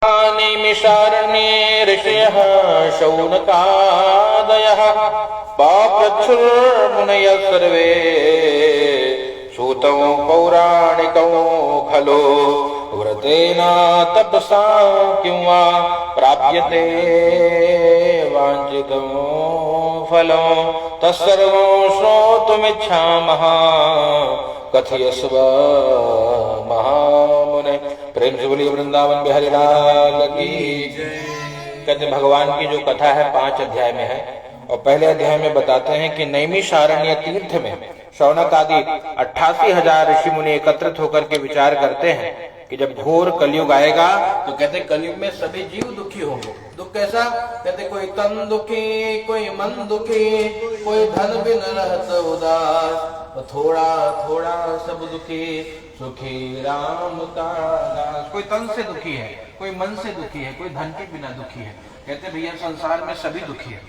निमिषारण्ये ऋषयः शौनकादयः पाप्रच्छुर्मुनयः सर्वे सूतं पौराणिकं खलु व्रतेन तपसा किं वा प्राप्यते वाञ्छितं फलं तत्सर्वं श्रोतुमिच्छामः कथयस्व महामुने। प्रेम से बोलिए वृंदावन बिहारी लाल की जय। कहते भगवान की जो कथा है 5 अध्याय में है और पहले अध्याय में बताते हैं कि नैमिषारण्य तीर्थ में शौनक आदि 88,000 ऋषि मुनि एकत्रित होकर के विचार करते हैं कि जब घोर कलयुग आएगा तो कहते कलयुग में सभी जीव दुखी होंगे। दुख कैसा? कहते कोई तन दुखी, कोई मन दुखी, कोई धन बिन रहत उदास, थोड़ा थोड़ा सब दुखी, सुखी राम का दास। कोई तन से दुखी है, कोई मन से दुखी है, कोई धन के बिना दुखी है। कहते भैया संसार में सभी दुखी है।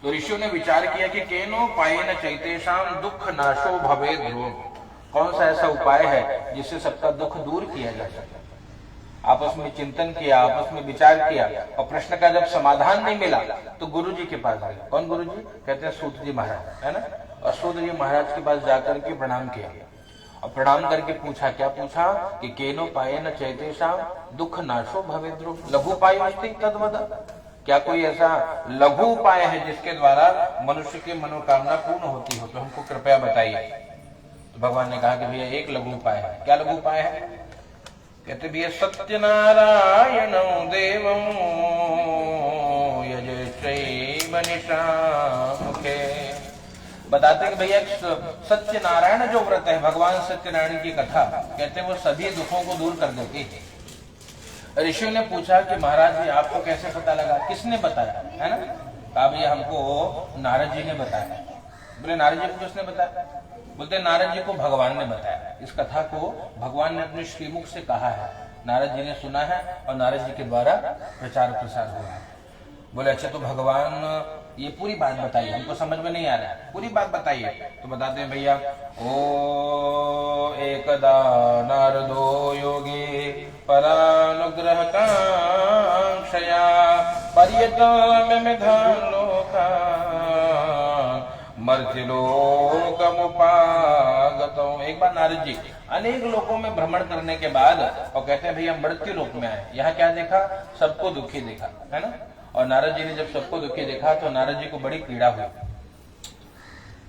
तो ऋषियों ने विचार किया कि केनो पायेन चैतेषां दुख नाशो भवेद रोग। कौन सा ऐसा उपाय है जिससे सबका दुख दूर किया जा सके। आपस में चिंतन किया, आपस में विचार किया और प्रश्न का जब समाधान नहीं मिला तो गुरु जी के पास गए। कौन गुरु जी? कहते हैं सूत जी महाराज, है ना। और सूत जी महाराज के पास जाकर के प्रणाम किया और प्रणाम करके पूछा, क्या पूछा कि केनो पायेन चैतेषां दुख नाशो भवेद रोग। लघु उपाय अस्ति तद्वद। क्या कोई ऐसा लघु उपाय है जिसके द्वारा मनुष्य की मनोकामना पूर्ण होती हो तो हमको कृपया बताइए। तो भगवान ने कहा कि भैया एक लघु उपाय है। क्या लघु उपाय है? कहते भैया सत्यनारायण देवं यजैव निशामुखे। बताते कि भैया सत्यनारायण जो व्रत है, भगवान सत्यनारायण की कथा, कहते वो सभी दुखों को दूर कर देती है। ऋषियों ने पूछा कि महाराज जी आपको कैसे पता लगा, किसने बताया, है ना। कहा भैया हमको नारद जी ने बताया। बोले नारद जी को किसने बताया? बोलते नारद जी को भगवान ने बताया। इस कथा को भगवान ने अपने श्रीमुख से कहा है, नारद जी ने सुना है और नारद जी के द्वारा प्रचार प्रसार हुआ है। बोले अच्छा तो भगवान ये पूरी बात बताइए, हमको समझ में नहीं आ रहा है, पूरी बात बताइए। तो बताते हैं भैया, ओ एकदा नारदो योगी परानुग्रह कांक्षया पर्यटन लोका मर्त्युलोकमुपागतम्। एक बार नारद जी अनेक लोकों में भ्रमण करने के बाद और कहते हैं भैया मृत्यु लोक में आए। यहाँ क्या देखा? सबको दुखी देखा, है ना। और नारद जी ने जब सबको दुखी देखा तो नारद जी को बड़ी पीड़ा हुई।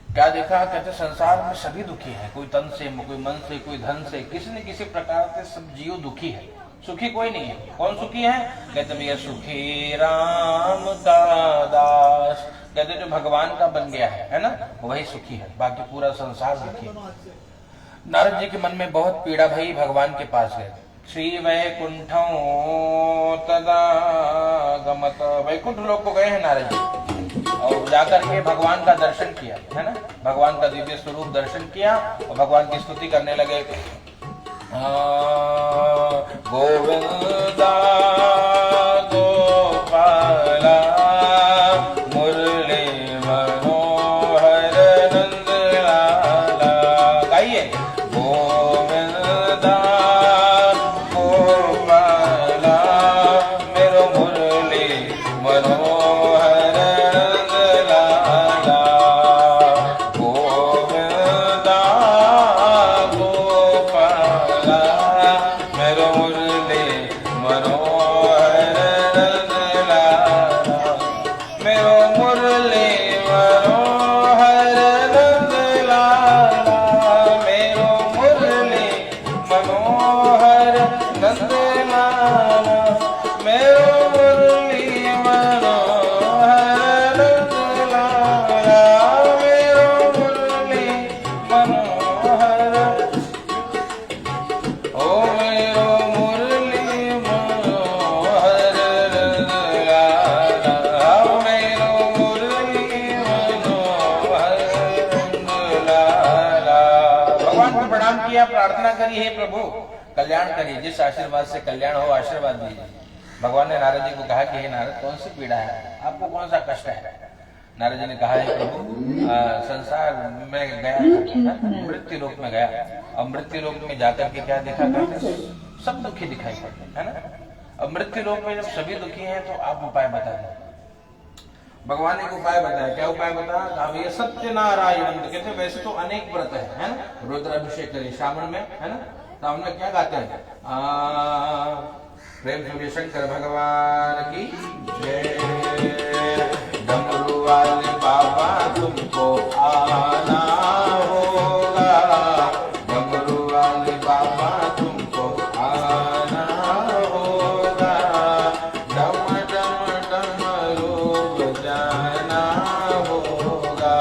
क्या देखा? कहते संसार में सभी दुखी है, कोई तन से, कोई मन से, कोई धन से, किसी न किसी प्रकार से सब जीव दुखी है, सुखी कोई नहीं है। कौन सुखी है? कहते भैया सुखी राम का दास। कहते जो भगवान का बन गया है ना, वही सुखी है, बाकी पूरा संसार दुखी है। नारद जी के मन में बहुत पीड़ा भई, भगवान के पास गए। श्री वैकुंठं तदा गमत। वैकुंठ लोक को गए हैं नारद जी और जाकर के भगवान का दर्शन किया, है ना। भगवान का दिव्य स्वरूप दर्शन किया और भगवान की स्तुति करने लगे। गोविंदा गोपाला मुरली मनोहर नंद लाला। गाइए गोविंदा गोपाला मेरो मुरली मनोहर नंद लाला। गोविंदा गोपाला मेरो मुरली मनोहर नंद लाला। मेरो मुरली मनोहर नंद लाला। मेरो मुरली मनोहर नंद लाला। मेरो मुरली मनोहर नंद लाला। मेरो मुरली मनोहर ओ मेरो मुरली मनोहर नंद लाला। मेरो मुरली मनोहर नंद लाला। भगवान को प्रणाम किया, प्रार्थना करी, हे प्रभु कल्याण करिए, जिस आशीर्वाद से कल्याण हो आशीर्वाद दीजिए। भगवान ने नारद जी को कहा कि हे नारद कौन सी पीड़ा है, आपको कौन सा कष्ट है? नारद जी ने कहा है प्रभु संसार में गया, मृत्यु लोक में गया और मृत्यु लोक में जाकर के क्या देखा करते सब दुखी दिखाई पड़ते है ना। अब अब मृत्यु लोक में जब सभी दुखी हैं तो आप उपाय बता दें। भगवान ने एक उपाय बताया। क्या उपाय बताया? कहा भैया सत्यनारायण, कहते वैसे तो अनेक व्रत है ना, रुद्राभिषेक करिए श्रावण में, है ना। श्रावण में क्या गाते हैं? प्रेम सूर्य शंकर भगवान की जय। डमरू वाले बाबा तुमको आना होगा, डमरू वाले बाबा तुमको आना होगा, डम डम डमरू बजाना होगा,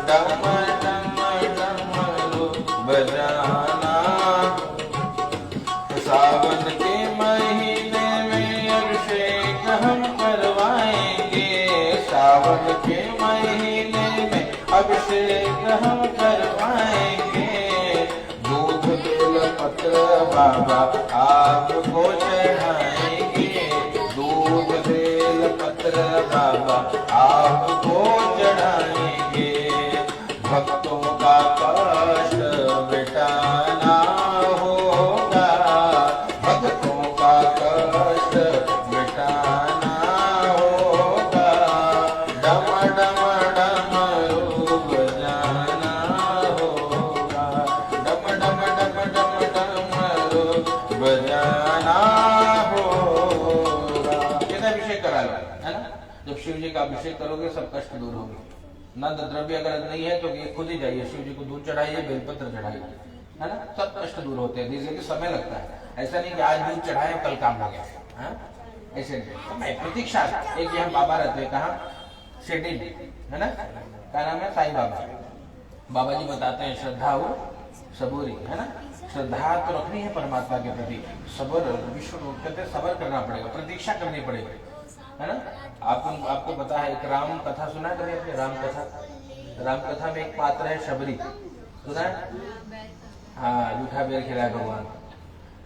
डम डम डमरू बजाना। सावन के महीने में अभिषेक हम करवाएंगे, सावन के महीने में अभिषेक हम करवाएंगे। दूध बेल पत्र बाबा आपको चढ़ाएंगे, दूध बेल पत्र बाबा आपको चढ़ाएंगे। भक्तों का कष्ट मिटाना होगा, भक्तों का कष्ट मिटाना होगा, डम डम डमरू बजाना होगा, डम डम डमरू बजाना होगा। कितना अभिषेक करा लो, है ना। जब शिव जी का अभिषेक करोगे सब कष्ट दूर होंगे। नंद द्रव्य अगर नहीं है तो ये खुद ही जाइए, शिव जी को दूध चढ़ाइए, बेलपत्र चढ़ाइए, है ना। सब कष्ट दूर होते हैं। धीरे धीरे समय लगता है, ऐसा नहीं कि आज दूध चढ़ाए कल काम हो गया, हाँ? ऐसे नहीं। मैं प्रतीक्षा, एक यहाँ बाबा रहते हैं, कहाँ? सिटी में, है ना। क्या नाम है? साईं बाबा। बाबा जी बताते हैं श्रद्धा हो सबूरी, है ना। श्रद्धा तो रखनी है परमात्मा के प्रति, सबर विश्व कहते सबर करना पड़ेगा, प्रतीक्षा करनी पड़ेगी, है ना। आपको पता है, एक राम कथा सुना है कभी आपने? राम कथा, राम कथा में एक पात्र है शबरी, सुना है? हाँ, जूठा बेर खिलाए भगवान।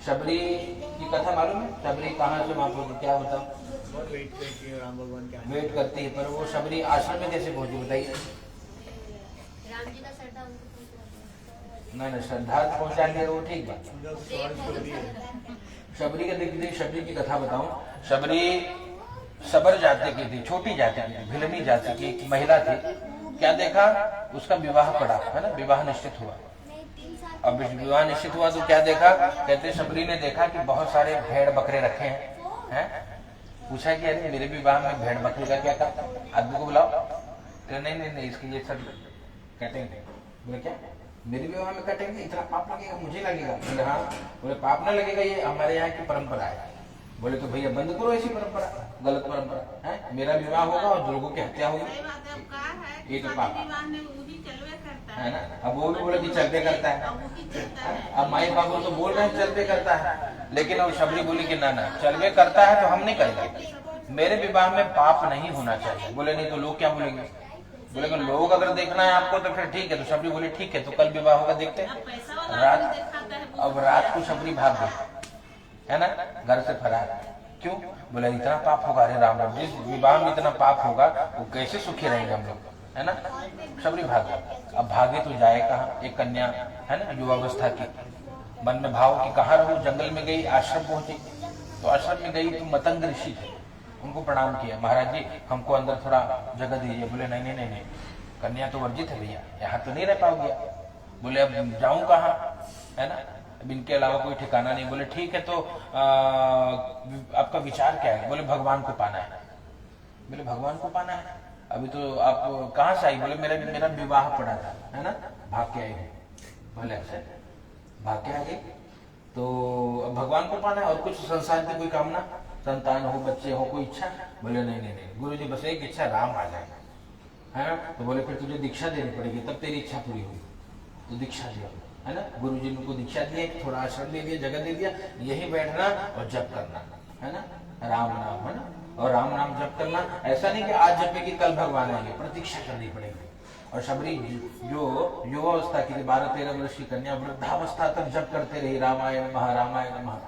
शबरी की कथा मालूम है? शबरी कहाँ से वहां पहुंची, क्या होता? बहुत वेट करती है राम भगवान के, वेट करती है, पर वो शबरी आश्रम में कैसे पहुंची बताइए? राम जी का श्रद्धा ना श्रद्धा पहुंचा लिया वो ठीक बात। शबरी का देखिए, शबरी की कथा बताऊं। शबरी सबर जाति की थी, छोटी जाति की, भिलनी जाति की एक महिला थी। क्या देखा? उसका विवाह पड़ा, है ना, विवाह निश्चित हुआ। अब विवाह निश्चित हुआ तो क्या देखा? कहते शबरी ने देखा कि बहुत सारे भेड़ बकरे रखे हैं। पूछा कि अरे मेरे विवाह में भेड़ बकरे का क्या काम? आदमी को बुलाओ। तो नहीं इसके ये सब कटेंगे। बोले क्या? मेरे विवाह में कटेंगे? इतना पाप लगेगा? मुझे लगेगा? बोले हाँ। बोले पाप न लगेगा, ये हमारे यहाँ की परंपरा है। बोले तो भैया बंद करो ऐसी परंपरा, गलत परंपरा है। मेरा विवाह होगा और लोगों की हत्या होगी, ये तो पाप है ना। अब वो भी बोले कि चलते करता है। अब माई बाबू तो बोल रहे हैं चलते करता है, लेकिन अब शबरी बोली कि ना चलवे करता है तो हम नहीं करेंगे, मेरे विवाह में पाप नहीं होना चाहिए। बोले नहीं तो लोग क्या बोलेंगे? बोले कि लोग अगर देखना है आपको तो फिर ठीक है। तो शबरी बोली ठीक है, तो कल विवाह होगा, देखते हैं। अब रात को शबरी भाग गई, है ना, घर से फरार। क्यों? बोले इतना पाप होगा। अरे राम राम, जिस विवाह में इतना पाप होगा वो कैसे सुखी रहेंगे हम लोग, है ना। शबरी भाग गई। अब भागे तो जाए कहाँ? एक कन्या है ना, युवावस्था की, मन में भाव कि कहाँ रहूं। जंगल में गई, आश्रम पहुंची। तो आश्रम में गई तो मतंग ऋषि थे, उनको प्रणाम किया। महाराज जी हमको अंदर थोड़ा जगह दीजिए। बोले नहीं, कन्या तो वर्जित है भैया, यहाँ तो नहीं रह पाओगे। बोले अब जाऊं कहाँ, है ना, अब इनके अलावा कोई ठिकाना नहीं। बोले ठीक है, तो आपका विचार क्या है? बोले भगवान को पाना है। बोले भगवान को पाना है? अभी तो आप कहाँ से आई? बोले मेरा विवाह पड़ा था, है ना, भाग के आई। बोले अच्छा, भाग के आ गई तो अब भगवान को पाना है और कुछ संसार की कोई कामना, संतान हो, बच्चे हो, कोई इच्छा? बोले नहीं, गुरु जी बस एक इच्छा, राम आ जाए, है ना। तो बोले फिर तुझे दीक्षा देनी पड़ेगी, तब तेरी इच्छा पूरी होगी। तो दीक्षा दिया, है ना। गुरु जी ने उनको दीक्षा दी, थोड़ा आश्रम दे दिया, जगह दे दिया, यही बैठना और जप करना, है ना, राम नाम, है ना। और राम नाम जप करना, ऐसा नहीं कि आज जपेगी कल भगवान आएंगे, प्रतीक्षा करनी पड़ेगी। और शबरी जो युवावस्था की 12-13 वर्ष की कन्या वृद्धावस्था तक जप करते रही, रामायण नमः,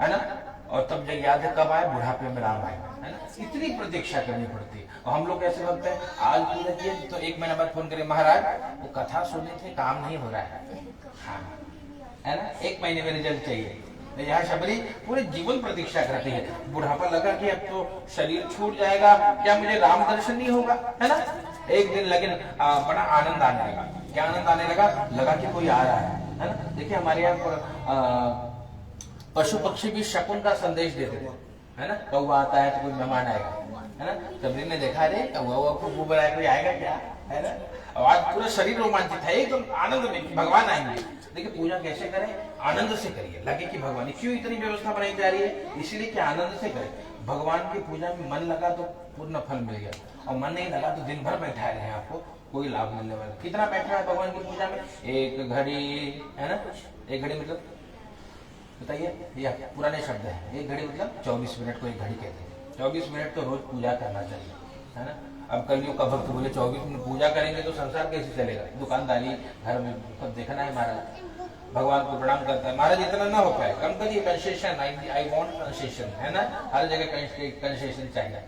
है ना। और तब जब याद है कब आए? बुढ़ापे में राम आए, है ना। इतनी प्रतीक्षा करनी पड़ती है। और हम लोग कैसे बनते हैं? आज पूजा किए तो 1 महीना बाद फोन करे, महाराज वो कथा सुने थे, काम नहीं हो रहा है, हाँ, है ना, 1 महीने में रिजल्ट चाहिए, यहाँ शबरी पूरे जीवन प्रतीक्षा करती है। बुढ़ापा लगा कि अब तो शरीर छूट जाएगा, क्या मुझे राम दर्शन नहीं होगा, है ना। एक दिन लेकिन बड़ा आनंद आने लगा। क्या आनंद आने लगा? लगा कि कोई आ रहा है ना। देखिए हमारे यहाँ पर पशु पक्षी भी शकुन का संदेश देते थे, है ना। कौवा आता है तो कोई मेहमान आएगा, है ना। शबरी ने देखा रे कौवा को मुंह बनाया कोई आएगा क्या, है ना। आज पूरा शरीर रोमांचित है, एकदम आनंद में भगवान आएंगे। देखिए पूजा कैसे करें? आनंद से करिए, लगे कि भगवान। क्यों इतनी व्यवस्था बनाई जा रही है? इसीलिए कि आनंद से करें। भगवान की पूजा में मन लगा तो पूर्ण फल मिल गया, और मन नहीं लगा तो दिन भर बैठा रहे, आपको कोई लाभ मिलने वाला। कितना बैठना है भगवान की पूजा में? एक घड़ी, है ना। एक घड़ी मतलब बताइए, यह पुराने शब्द है। एक घड़ी मतलब 24 मिनट को एक घड़ी कहते हैं। 24 मिनट तो रोज पूजा करना चाहिए, है ना। अब कलयुग का भक्त बोले 24 मिनट पूजा करेंगे तो संसार कैसे चलेगा? दुकानदारी, घर में सब देखना है। महाराज भगवान को प्रणाम करता है, महाराज इतना ना हो पाए, कम करिए कंसेशन, आई वांट कंसेशन, है ना। हर जगह कंसेशन चाहिए।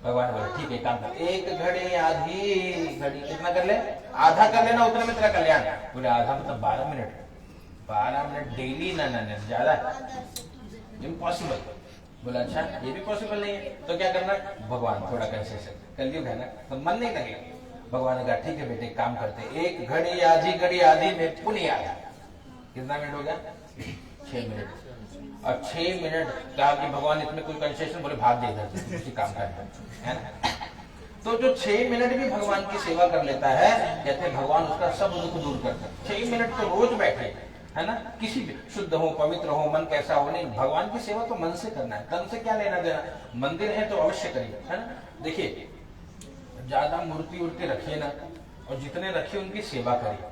भगवान बोले ठीक है काम कर, एक घड़ी आधी घड़ी कितना कर ले? आधा कर लेना, उतने में तेरा कल्याण। बोले आधा मतलब 12 मिनट। 12 minute daily? ना ज्यादा इम्पॉसिबल। बोला अच्छा ये भी पॉसिबल नहीं है, तो क्या करना? भगवान थोड़ा कंसेशन, कलयुग है ना, तो मन नहीं लगेगा। भगवान ने कहा ठीक है बेटे काम करते, एक घड़ी आधी घड़ी आधी में पुण्य आया। कितना मिनट हो गया? 6 मिनट। और 6 मिनट कहा कि भगवान इसमें कोई कंसेशन? बोले भाग दे इधर से, काम करना है ना। तो जो 6 मिनट भी भगवान की सेवा कर लेता है, कहते भगवान उसका सब दुख दूर करता है। 6 मिनट तो रोज बैठे, है ना। किसी भी शुद्ध हो, पवित्र हो, मन कैसा हो, नहीं, भगवान की सेवा तो मन से करना है, तन से क्या लेना देना। मंदिर है तो अवश्य करिए, है ना। देखिए ज्यादा मूर्ति उर्ति रखिए ना, और जितने रखिए उनकी सेवा करिए,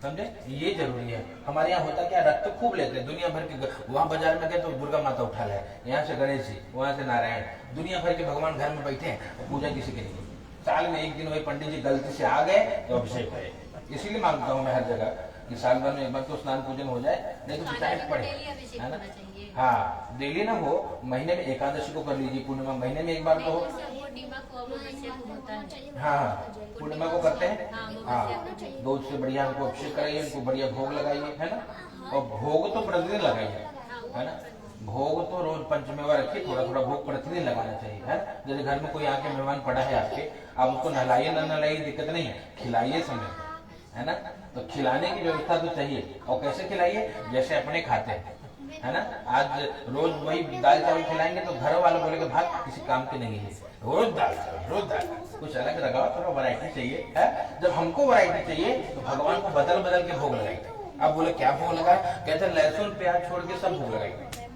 समझे, ये जरूरी है। हमारे यहाँ होता क्या, रक्त खूब लेते हैं दुनिया भर के। वहां बाजार में गए तो दुर्गा माता उठा लाए, यहाँ से गणेश जी, वहां से नारायण, दुनिया भर के भगवान घर में बैठे हैं, पूजा किसी की नहीं। साल में एक दिन वही पंडित जी गलती से आ गए तो अभिषेक है। इसीलिए मांगता हूँ मैं हर जगह कि साल भर में एक बार तो स्नान पूजन हो जाए, नहीं तो शिकायत पड़े, है ना। हाँ डेली ना हो, महीने में एकादशी को कर लीजिए, पूर्णिमा महीने में एक बार तो हो। हाँ पूर्णिमा को करते हैं, हाँ दूध से बढ़िया उनको अभिषेक कराइए, उनको बढ़िया भोग लगाइए, है ना। और भोग तो प्रतिदिन लगाइए, है ना। भोग तो रोज पंचमेवा रखिए, थोड़ा थोड़ा भोग प्रतिदिन लगाना चाहिए, है। जैसे घर में कोई आके मेहमान पड़ा है आपके, आप उसको नहलाइए ना नहलाइए दिक्कत नहीं है, खिलाइए समय, है ना। तो खिलाने की व्यवस्था तो चाहिए, और कैसे खिलाइए? जैसे अपने खाते हैं, है ना। आज रोज वही दाल चावल खिलाएंगे तो घर वाले बोलेंगे भाग किसी काम के नहीं है, रोज दाल चावल, रोज दाल। कुछ अलग लगाओ, थोड़ा वैरायटी चाहिए, है। जब हमको वैरायटी चाहिए तो भगवान को बदल बदल के भोग लगाएंगे। अब बोले क्या भोग लगाए? कहते लहसुन प्याज छोड़ के सब भोग लगाएंगे,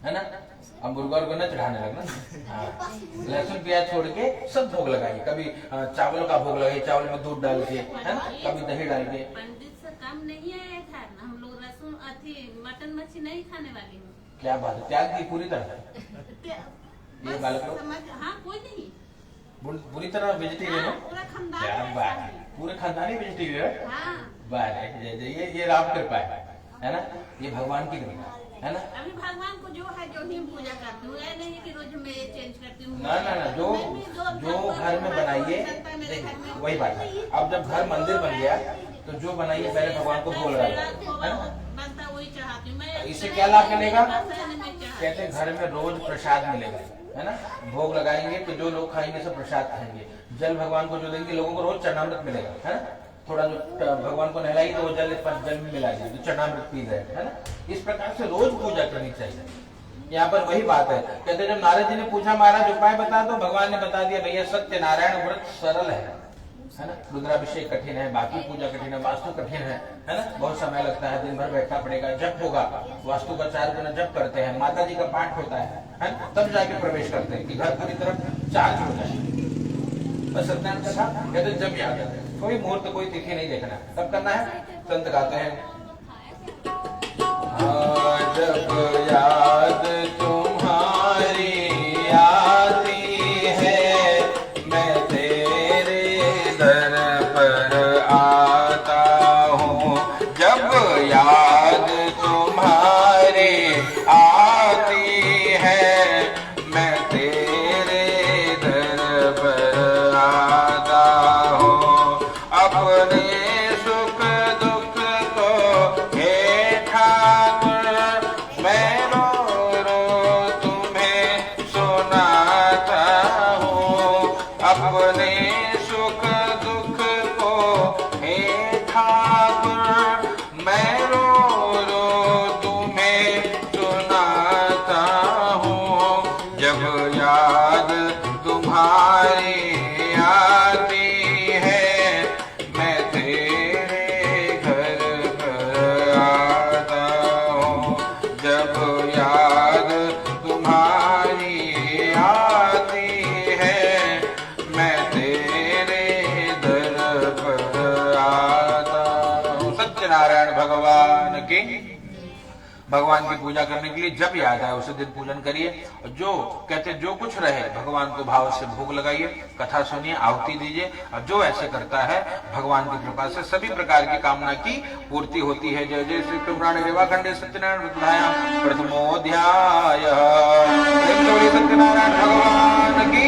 है ना। अब मुर्गा और न चढ़ाने लगना, हाँ। लहसुन प्याज छोड़ के सब भोग लगाइए। कभी चावल का भोग लगाइए, चावल में दूध डाल के, है ना, कभी दही डाल के। पंडित से कम नहीं है खाना, हम लोग लहसुन अथी मटन मच्छी नहीं खाने वाले हैं। क्या बात है, त्याग दी पूरी तरह? ये बालक लोग हाँ कोई नहीं, पूरी तरह वेजिटेरियन है। पूरा खानदान। क्या बात है, पूरे खानदानी वेजिटेरियन है। हाँ ये राम कृपा है ना, ये भगवान की कृपा है ना। अभी भगवान को जो है जो ही पूजा करती हूँ, ये नहीं कि रोज मैं चेंज करती हूँ। ना जो घर में बनाइए, वही बात है। अब जब घर मंदिर बन गया तो जो बनाइए पहले भगवान को भोग लगाइए, है ना। बनता वही चाहती हूँ मैं। इससे क्या लाभ मिलेगा? कहते हैं घर में रोज प्रसाद मिलेगा, है ना। भोग लगाएंगे तो जो लोग खाएंगे सब प्रसाद खाएंगे। जल भगवान को जो देंगे, लोगों को रोज चरणामृत मिलेगा, है ना। थोड़ा जो भगवान को नहलाइए तो वो जल में मिला दिया, जो चरणामृत पी रहे हैं, है ना। इस प्रकार से रोज पूजा करनी चाहिए। यहाँ पर वही बात है, कहते जब नारद जी ने पूछा महाराज उपाय बता दो, भगवान ने बता दिया भैया सत्य नारायण व्रत सरल है ना। रुद्राभिषेक कठिन है, बाकी पूजा कठिन है, वास्तु कठिन है ना। बहुत समय लगता है, दिन भर बैठना पड़ेगा, जप होगा, वास्तु का 4 गुना जप करते हैं, माता जी का पाठ होता है ना, तब जाके प्रवेश करते हैं कि घर पूरी तरफ चार्ज हो जाए। बस सत्यनारायण कथा कहते जब याद है, कोई मुहूर्त कोई तिथि नहीं देखना, तब करना है। संत गाते हैं जब याद तुम्हारी आती है, मैं तेरे दर पर आता हूँ। जब याद तुम्हारी आती है, मैं तेरे दर पर आता हूँ। अपने सुख दुख को हे ठाकुर मैं सुनाता हूँ, अपने सुख दुख को हे ठाकुर मैं रो रो तुम्हें सुनाता हूँ। जब याद तुम्हारी आती है, मैं तेरे घर घर आता हूँ। जब याद तुम्हारी आती है, मैं तेरे दर पर आता हूँ। सत्यनारायण भगवान की। भगवान की पूजा करने के लिए जब याद आए उसे दिन पूजन करिए। और जो कहते जो कुछ रहे भगवान को भाव से भोग लगाइए, कथा सुनिए, आहुति दीजिए। और जो ऐसे करता है भगवान की कृपा से सभी प्रकार की कामना की पूर्ति होती है। जय जय श्री पुराणे रेवाखंडे सत्यनारायण वृद्धायाम प्रथमोऽध्याय। सत्यनारायण भगवान की।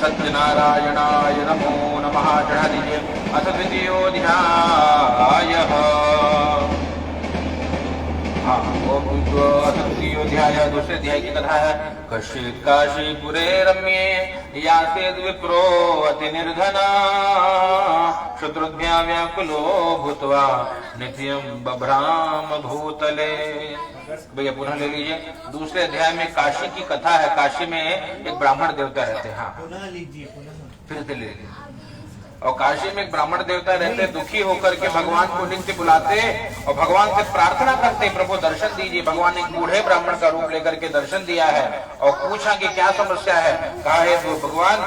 सत्यनारायणाय नमो नमः। चढ़ा दीजिए। अथ द्वितीयोऽध्याय। द्वितीयोऽध्याय दूसरे अध्याय की कथा है। कश्चित् काशीपुरे रम्ये यासेद् विप्रो अति निर्धना, शत्रुभ्यां व्याकुलो भूत्वा नित्यं बभ्राम भूतले। भैया पुनः ले लीजिए। दूसरे अध्याय में काशी की कथा है। काशी में एक ब्राह्मण देवता रहते हैं। हाँ पुनः लीजिए, पुनः फिर से ले लीजिए। और काशी में एक ब्राह्मण देवता रहते, दुखी होकर के भगवान को नित्य बुलाते और भगवान से प्रार्थना करते, प्रभु दर्शन दीजिए। भगवान ने एक बूढ़े ब्राह्मण का रूप लेकर के दर्शन दिया है और पूछा कि क्या समस्या है। कहा है तो भगवान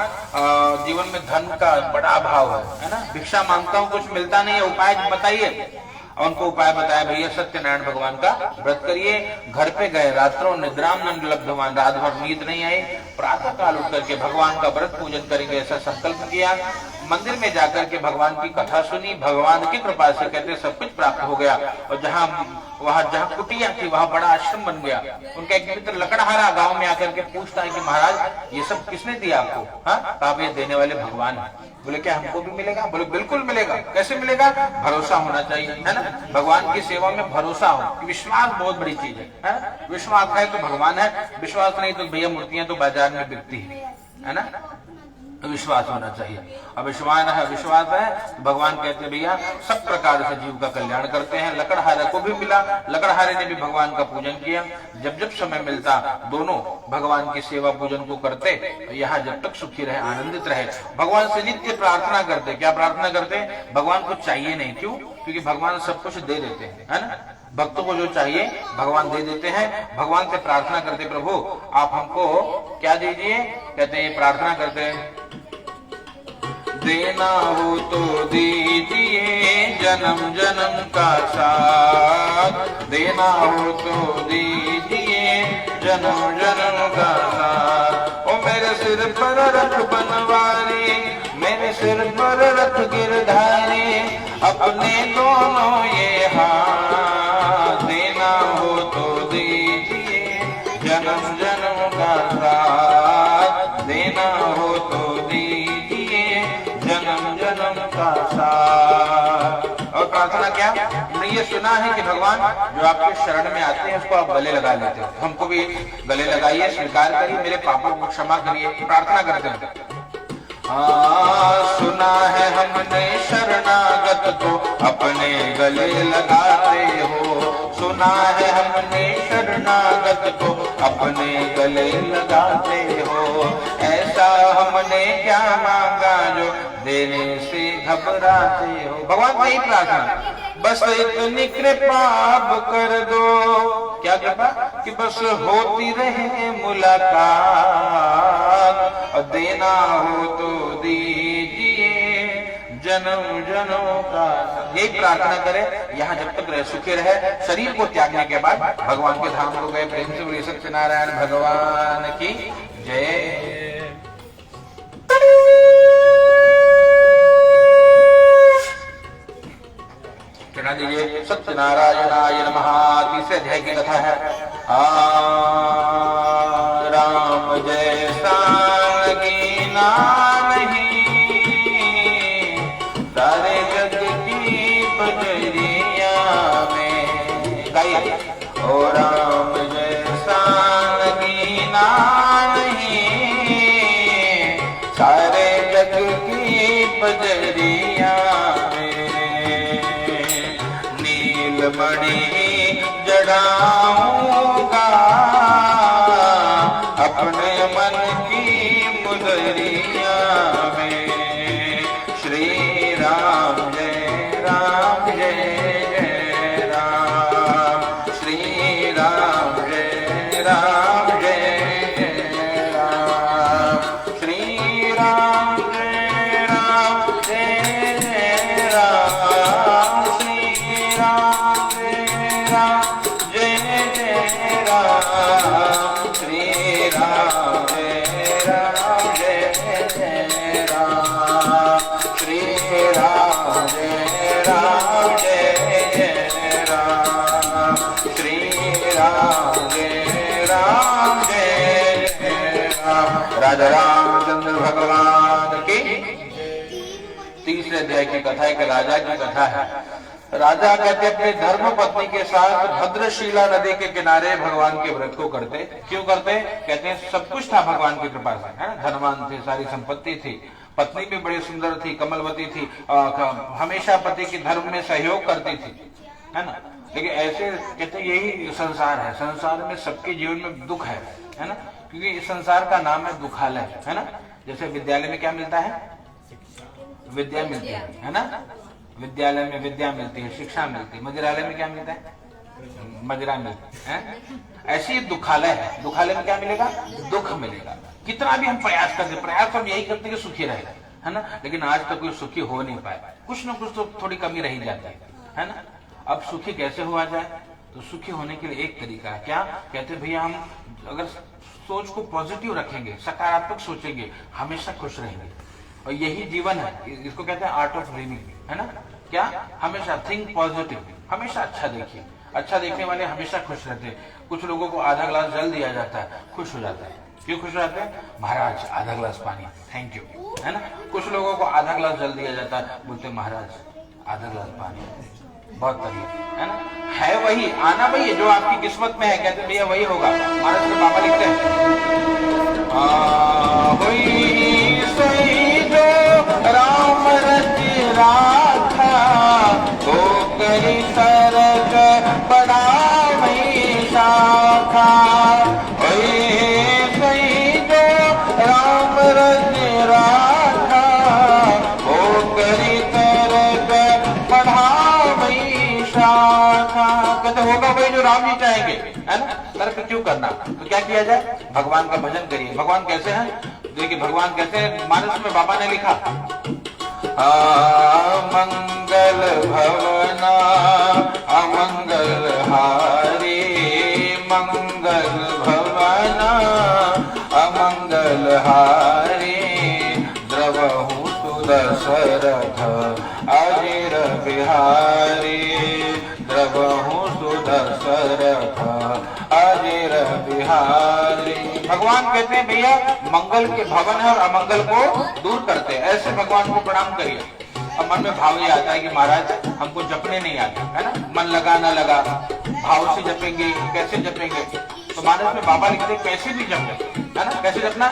जीवन में धन का बड़ा अभाव है ना, भिक्षा मांगता हूँ कुछ मिलता नहीं है, उपाय बताइए। और उनको उपाय बताया, भैया सत्यनारायण भगवान का व्रत करिए। घर पे गए, रात्रों निद्राम न लब्धवान, रात भर नींद नहीं आई। प्रातः काल उठ करके भगवान का व्रत पूजन करेंगे ऐसा संकल्प किया। मंदिर में जाकर के भगवान की कथा सुनी। भगवान की कृपा से कहते सब कुछ प्राप्त हो गया। और जहाँ कुटिया थी वहां बड़ा आश्रम बन गया। उनका एक मित्र लकड़हारा गांव में आकर के पूछता है कि महाराज ये सब किसने दिया आपको। हाँ, आप ये देने वाले भगवान है। बोले क्या हमको भी मिलेगा? बोले बिल्कुल मिलेगा। कैसे मिलेगा? भरोसा होना चाहिए, है ना। भगवान की सेवा में भरोसा हो, विश्वास बहुत बड़ी चीज है। विश्वास है तो भगवान है, विश्वास नहीं तो भैया मूर्तियां तो बाजार में बिकती है ना। विश्वास होना चाहिए। अब विश्वास है तो भगवान कहते भैया सब प्रकार से जीव का कल्याण करते हैं। लकड़हारे को भी मिला, लकड़हारे ने भी भगवान का पूजन किया। जब जब समय मिलता दोनों भगवान की सेवा पूजन को करते, यहाँ जब तक सुखी रहे, आनंदित रहे। भगवान से नित्य प्रार्थना करते। क्या प्रार्थना करते? भगवान को चाहिए नहीं। क्यों? क्योंकि भगवान सब कुछ दे देते हैं, है ना। भक्तों को जो चाहिए भगवान दे देते हैं। भगवान से प्रार्थना करते, प्रभु आप हमको क्या दीजिए। कहते हैं प्रार्थना करते हैं, देना हो तो दीजिए जन्म जन्म का साथ, देना हो तो दीजिए जन्म जन्म का साथ। ओ मेरे सिर पर रख बनवारी, मेरे सिर पर रख गिरधारी, अपने दोनों ये हाथ, देना हो तो दीजिए जन्म जन्म का साथ, देना हो तो जन्म जन्म का साथ। और प्रार्थना क्या? हमने ये सुना है कि भगवान जो आपके शरण में आते हैं उसको आप गले लगा लेते हैं। हमको भी गले लगाइए, स्वीकार करिए, मेरे पापों को क्षमा करिए। प्रार्थना करते हैं। सुना है हमने शरणागत को अपने गले लगाते हो, सुना है हमने शरणागत को अपने गले लगाते हो। ऐसा हमने क्या मांगा जो देने से घबराते हो। भगवान से ही प्रार्थना, बस इतनी कृपा आप कर दो। क्या कृपा? कि बस होती रहे मुलाकात, और देना हो तो दीजिए जन्म जन्म का। यही प्रार्थना करें, यहाँ जब तक रह सुखी रहे। शरीर को त्यागने के बाद भगवान के धाम को गए। प्रेम से बोलिए सत्यनारायण भगवान की जय। चढ़ा दीजिए। सत्यनारायणाय नमः। तीसरे अध्याय की कथा है। राम जैसा कीना नहीं, सारे जग की बजरिया गाइए। ओ राम जैसा नगीना नहीं, सारे जग की बजरिया में नीलमणि जड़ाऊंगा अपने मन की मुदरिया में। श्री राम जय राम जय जय राम, श्री राम जय राम जय जय राम, श्री राम जय राम जय जय राम, श्री राम जय राम जय जय राम, श्री राम जय राम जय जय राम, श्री राम जय राम जय जय राम, श्री राम जय राम जय जय राम। राजा रामचंद्र भगवान की। तीसरे अध्याय की कथा एक राजा की कथा है। राजा कहते अपने धर्म पत्नी के साथ भद्रशिला नदी के किनारे भगवान के व्रत को करते। क्यों करते? कहते हैं सब कुछ था भगवान की कृपा से, है ना, धनवान थे, सारी संपत्ति थी, पत्नी भी बड़ी सुंदर थी, कमलवती थी, हमेशा पति की धर्म में सहयोग करती थी, है ना। लेकिन ऐसे कहते यही संसार है, संसार में सबके जीवन में दुख है ना, क्योंकि इस संसार का नाम है दुखालय, है ना। जैसे विद्यालय में क्या मिलता है? विद्या मिलती है ना, विद्यालय में विद्या मिलती है, शिक्षा मिलती है। मदिरालय में क्या मिलता है? मदिरा मिलती है। ऐसी दुखालय है, दुखालय में क्या मिलेगा? दुख मिलेगा। कितना भी हम प्रयास करते, प्रयास हम यही करते कि सुखी रहे, है ना, लेकिन आज तक कोई सुखी हो नहीं पाए, कुछ ना कुछ तो थोड़ी कमी रही जाती है ना। अब सुखी कैसे हुआ जाए? तो सुखी होने के लिए एक तरीका है, क्या कहते भैया, हम अगर सोच को पॉजिटिव रखेंगे, सकारात्मक सोचेंगे, हमेशा खुश रहेंगे। और यही जीवन है, इसको कहते हैं आर्ट ऑफ लिविंग, है ना। क्या? हमेशा थिंक पॉजिटिव, हमेशा अच्छा देखिए। अच्छा देखने वाले हमेशा खुश रहते हैं। कुछ लोगों को आधा ग्लास जल दिया जाता है, खुश हो जाता है। क्यों खुश हो जाते हैं? महाराज आधा ग्लास पानी, थैंक यू, है ना। कुछ लोगों को आधा ग्लास जल दिया जाता है, बोलते महाराज आधा ग्लास पानी, बहुत तकलीफ, है ना। है वही, आना वही है जो आपकी किस्मत में है, कहते भैया वही होगा। महाराज के बाबा लिखते हैं वही सही जो राम रच राखा, तो करी सरग बड़ा वही शाखा। वही सही जो राम रच राखा, वो करी सरग बड़ा वही शाखा। कहते होगा वही जो राम जी चाहेंगे, है ना। तर्क क्यों करना? तो क्या किया जाए? भगवान का भजन करिए। भगवान कैसे हैं? देखिए भगवान कैसे हैं, मानस में बाबा ने लिखा, मंगल भवना अमंगल हारी, मंगल भवना अमंगल हारी, द्रवहु सुदशरथ अजिर बिहारी, द्रवहु सुदशरथ अजिर बिहारी। भगवान कहते हैं भैया मंगल के भवन है और अमंगल को दूर करते हैं, ऐसे भगवान को प्रणाम करिए। अब मन में भाव ये आता है कि महाराज हमको जपने नहीं आते, है ना, मन लगा ना लगा, भाव से जपेंगे, कैसे जपेंगे? तो मानस में बाबा लिखते कैसे भी जपे, है ना। कैसे जपना?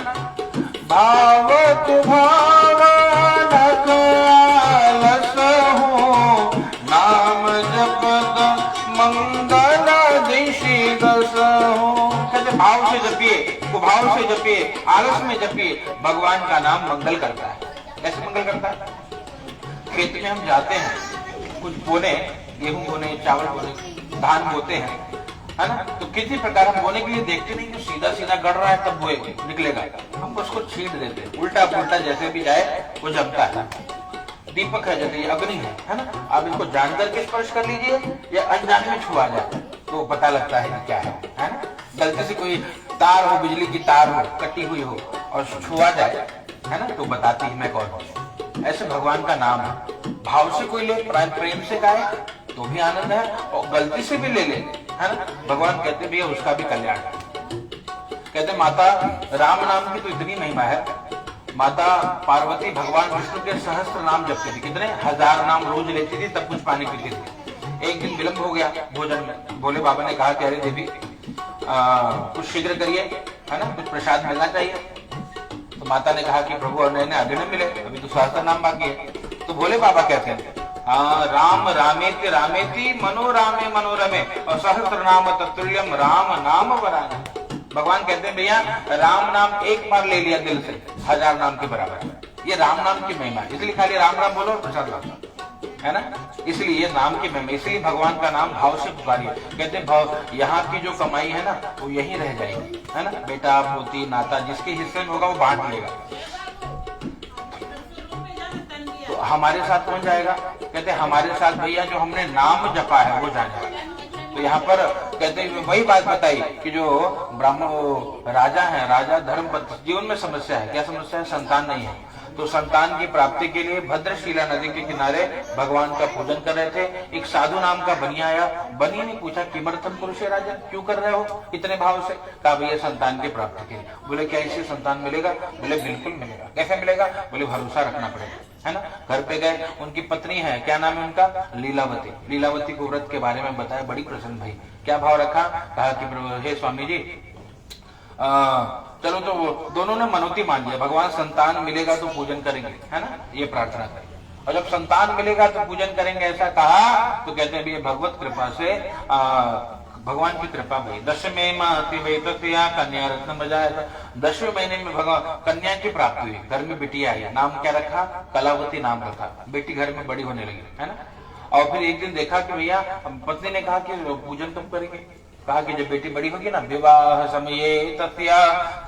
भाव नाम जपद मंगल दिशि दसहु। कहते भाव से जपिए, कुभाव से जपिए, आलस में जपिए, भगवान का नाम मंगल करता है। कैसे मंगल करता है? खेत में हम जाते हैं, कुछ बोने, गेहूं बोने, चावल बोने, धान बोते हैं, है ना। तो किसी प्रकार हम बोने के लिए देखते नहीं कि सीधा सीधा गड़ रहा है तब बोए निकलेगा, हम उसको छींट देते हैं, उल्टा पुल्टा जैसे भी जाए वो जमता है। दीपक है जैसे अग्नि है ना, आप इसको जानकर के स्पर्श कर लीजिए या अनजान में छुआ जाए तो पता लगता है कि क्या है ना। गलती से कोई तार हो, बिजली की तार हो, कटी हुई हो और छुआ जाए, है ना, तो बताती है मैं कौन हूँ। ऐसे भगवान का नाम है, भाव से कोई ले, प्रेम से गाए तो भी आनंद है, और गलती से भी ले ले, है ना, भगवान कहते भैया उसका भी कल्याण है। कहते माता राम नाम की तो इतनी महिमा है, माता पार्वती भगवान विष्णु के सहस्त्र नाम जपती थी, कितने 1000 नाम रोज लेती थी, तब कुछ पानी पीती थी। एक दिन विलंब हो गया भोजन में। भोले बाबा ने कहा कि अरे देवी कुछ शीघ्र करिए, है ना, कुछ प्रसाद मिलना चाहिए। तो माता ने कहा कि प्रभु और नैने अभी न मिले, अभी तो सहस्त्र नाम बाकी है। तो भोले बाबा कहते हैं राम रामेति रामेति मनोरामे मनोरमे और सहस्त्र नाम तत्तुल्यम राम नाम वराने। भगवान कहते हैं भैया राम नाम एक बार ले लिया दिल से, 1000 नाम के बराबर है। ये राम नाम की महिमा, इसलिए खाली राम राम बोलो और प्रसाद लाओ, है ना, इसलिए ये नाम की महिमा। इसलिए भगवान का नाम भाव से पुकारिए। कहते हैं भाव यहाँ की जो कमाई है ना वो यही रह जाएगी, है ना, बेटा पोती नाता जिसके हिस्से में होगा वो बांट लेगा। तो हमारे साथ कौन जाएगा? कहते हैं हमारे साथ भैया जो हमने नाम जपा है वो जाने। तो यहाँ पर कहते हैं वही बात बताई कि जो ब्राह्मण राजा है, राजा धर्मपत्र, जीवन में समस्या है। क्या समस्या है? संतान नहीं है। तो संतान की प्राप्ति के लिए भद्रशिला नदी के किनारे भगवान का पूजन कर रहे थे। एक साधु नाम का बनिया आया। बनिया ने पूछा किमर्थम पुरुष राजा, क्यों कर रहे हो इतने भाव से? कहा भैया संतान की प्राप्ति के लिए। बोले क्या इससे संतान मिलेगा? बोले बिल्कुल मिलेगा। कैसे मिलेगा? बोले भरोसा रखना पड़ेगा, है ना। घर पे गए, उनकी पत्नी है, क्या नाम है उनका? लीलावती। लीलावती को व्रत के बारे में बताया, बड़ी प्रसन्न भाई। क्या भाव रखा? कहा कि हे स्वामी जी चलो, तो दोनों ने मनोती मान लिया, भगवान संतान मिलेगा तो पूजन करेंगे, है ना, ये प्रार्थना करें। और जब संतान मिलेगा तो पूजन करेंगे ऐसा कहा। तो कहते हैं भगवत कृपा से भगवान की कृपा भाई 10वें माह कन्या रत्न बजाया। 10वें महीने में भगवान कन्या की प्राप्ति हुई, घर में बेटी आई। नाम क्या रखा? कलावती नाम रखा। बेटी घर में बड़ी होने लगी, है ना। और फिर एक दिन देखा कि भैया पत्नी ने कहा कि पूजन कब करेंगे? कहा कि जब बेटी बड़ी होगी ना, विवाह समय तस्या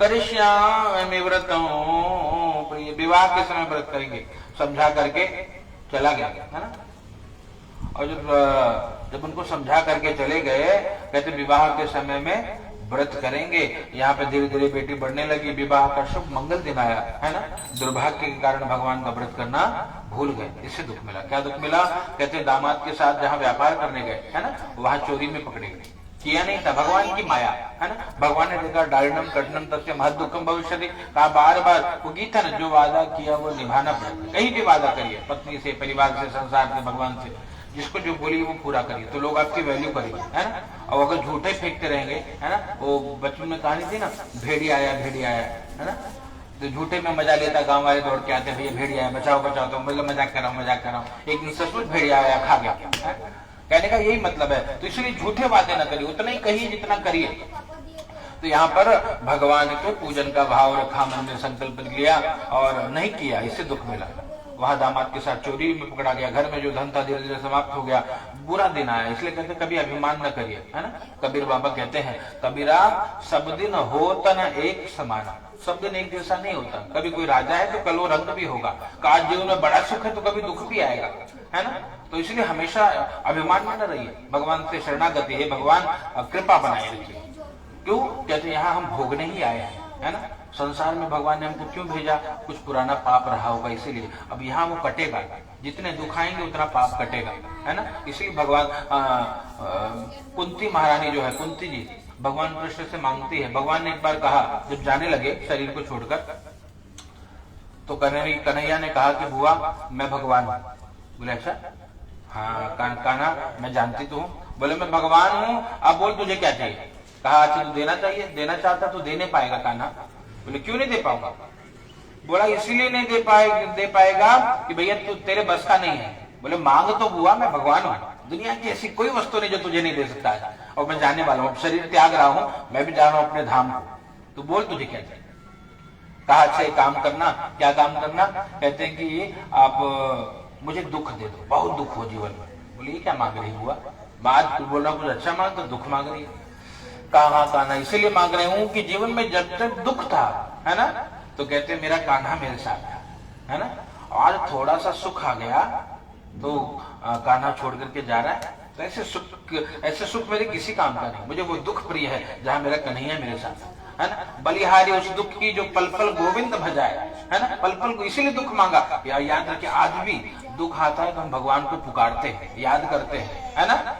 करिष्यामि व्रतम्, विवाह के समय व्रत करेंगे। समझा करके चला गया, है ना। और जब उनको समझा करके चले गए, कहते विवाह के समय में व्रत करेंगे। यहाँ पे धीरे धीरे बेटी बढ़ने लगी, विवाह का शुभ मंगल दिन आया, है ना। दुर्भाग्य के कारण भगवान का व्रत करना भूल गए, इससे दुख मिला। क्या दुख मिला? कहते दामाद के साथ जहाँ व्यापार करने गए, है ना, वहां चोरी में पकड़े गए। किया नहीं था, भगवान की माया, है ना। भगवान ने देखा डारणम कठिनम तस्य महद दुखम भविष्यति। कहा बार बार वो गीता ने जो वादा किया वो निभाना पड़ेगा। कहीं भी वादा करिए, पत्नी से, परिवार से, संसार से, भगवान से, जिसको जो बोली वो पूरा करिए, तो लोग आपकी वैल्यू करेंगे, है ना। और अगर झूठे फेंकते रहेंगे, है ना, वो बचपन में कहानी थी ना, भेड़िया आया, है ना, तो झूठे में मजा लेता, गांव वाले दौड़ के आते, भैया भेड़िया आया, बचाओ बचाओ। तो मतलब मजाक कर रहा हूँ। एक दिन सचमुच भेड़िया आया, खा गया, कहने का यही मतलब है। तो इसलिए झूठे बातें न करिए, उतना ही कहिए जितना करिए। तो यहाँ पर भगवान के पूजन का भाव रखा, मन में संकल्प लिया और नहीं किया, इससे दुख मिला। वहां दामाद के साथ चोरी में पकड़ा गया, घर में जो धन था धीरे धीरे समाप्त हो गया, बुरा दिन आया। इसलिए कहते कभी अभिमान न करिए, है ना। कबीर बाबा कहते हैं कबीरा सब दिन होता न एक समाना, सब दिन एक जैसा नहीं होता। कभी कोई राजा है तो कल वो रंग भी होगा, आज जीवन में बड़ा सुख है तो कभी दुख भी आएगा, है ना। तो इसलिए हमेशा अभिमान में न रहिए, भगवान से शरणागति है, भगवान कृपा बनाए रखिए। क्यों? कहते यहाँ हम भोगने ही आए हैं, है ना। संसार में भगवान ने हमको क्यों भेजा? कुछ पुराना पाप रहा होगा इसीलिए। अब यहाँ वो कटेगा, जितने दुख आएंगे उतना पाप कटेगा, है ना। इसलिए भगवान कुंती महारानी जो है, कुंती जी भगवान कृष्ण से मांगती है। भगवान ने एक बार कहा, जब जाने लगे शरीर को छोड़कर, तो कन्हैया ने कहा कि बुआ मैं भगवान हूँ। बोले अच्छा? हाँ कान्हा मैं जानती तो हूँ। बोले मैं भगवान हूँ, अब बोल तुझे क्या चाहिए? कहा अच्छा तू देना चाहिए, देना चाहता तो देने पाएगा कान्हा। बोले क्यों नहीं दे पाऊंगा? बोला इसलिए नहीं दे पाएगा कि भैया तू तेरे बस का नहीं है। बोले मांग तो बुआ, मैं भगवान हूँ, दुनिया की ऐसी कोई वस्तु नहीं जो तुझे नहीं दे सकता है, और मैं जाने वाला हूँ, शरीर त्याग रहा हूँ, मैं भी जा रहा हूँ अपने धाम को, तो बोल तुझे क्या चाहिए? कहा अच्छा एक काम करना। क्या काम करना? कहते हैं कि आप मुझे दुख दे दो, बहुत दुख हो जीवन में। बोले ये क्या मांग रही हुआ? बात बोल रहा कुछ अच्छा मांग, तो दुख मांग रही है। कहा कान्हा इसलिए मांग रहे हूं कि जीवन में जब तक दुख था, है ना, तो कहते मेरा कान्हा मेरे साथ था, है ना। आज थोड़ा सा सुख आ गया तो कान्हा छोड़ करके जा रहा है। तो ऐसे सुख मेरे किसी काम का नहीं। मुझे वो दुख प्रिय है जहां मेरा कन्हैया मेरे साथ, है ना। बलिहारी उस दुख की जो पल पल गोविंद भजाए, है ना। पल पल को इसीलिए दुख मांगा। याद रखिए आज भी दुख आता है तो हम भगवान को पुकारते हैं, याद करते हैं, है ना।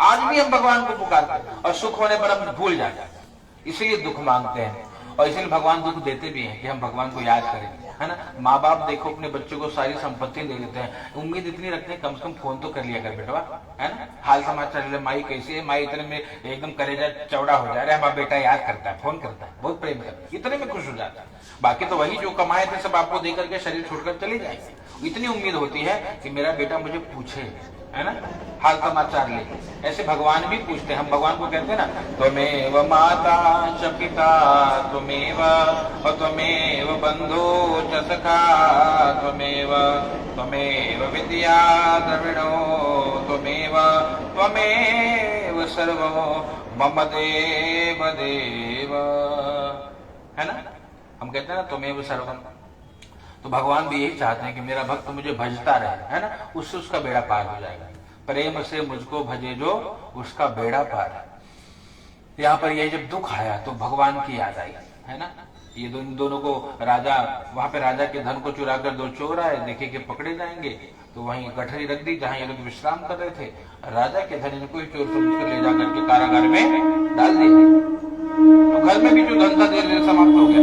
आज भी हम भगवान को पुकारते हैं और सुख होने पर हम भूल जाते हैं, इसलिए दुख मांगते हैं। और इसलिए भगवान दुख देते भी हैं कि हम भगवान को याद करें। है ना। माँ बाप देखो अपने बच्चों को सारी संपत्ति दे देते हैं, उम्मीद इतनी रखते हैं कम से कम फोन तो कर लिया कर बेटवा, है ना, हाल समाचार ले, माई कैसी है, माई इतने में एकदम कलेजा चौड़ा हो जा रहा है, हमारा बेटा याद करता है, फोन करता है, बहुत प्रेम करता है, इतने में खुश हो जाता है। बाकी तो वही जो कमाए थे सब आपको दे करके शरीर छोड़कर चले जाएंगे। इतनी उम्मीद होती है कि मेरा बेटा मुझे पूछे, है ना, हाल समाचार ले। ऐसे भगवान भी पूछते हैं, हम भगवान को कहते हैं ना, त्वमेव माता च पिता त्वमेव त्वमेव बंधु च सखा त्वमेव विद्या द्रविणो त्वमेव सर्वो मम देव देव, है ना। हम कहते हैं ना त्वमेव सर्वम, तो भगवान भी यही चाहते हैं कि मेरा भक्त मुझे भजता रहे, है ना, उससे उसका बेड़ा पार हो जाएगा। प्रेम से मुझको भजे जो उसका बेड़ा पार है। यहाँ पर ये जब दुख आया तो भगवान की याद आई, है ना। ये दोनों को राजा, वहां पे राजा के धन को चुरा कर दो चोर आए, देखे कि पकड़े जाएंगे तो वहीं गठरी रख दी जहां ये लोग विश्राम कर रहे थे। राजा के धन इनको ही चोर समझ कर ले जा करके कारागार में डाल दिया। तो घर में भी जो धन था धीरे धीरे समाप्त हो गया।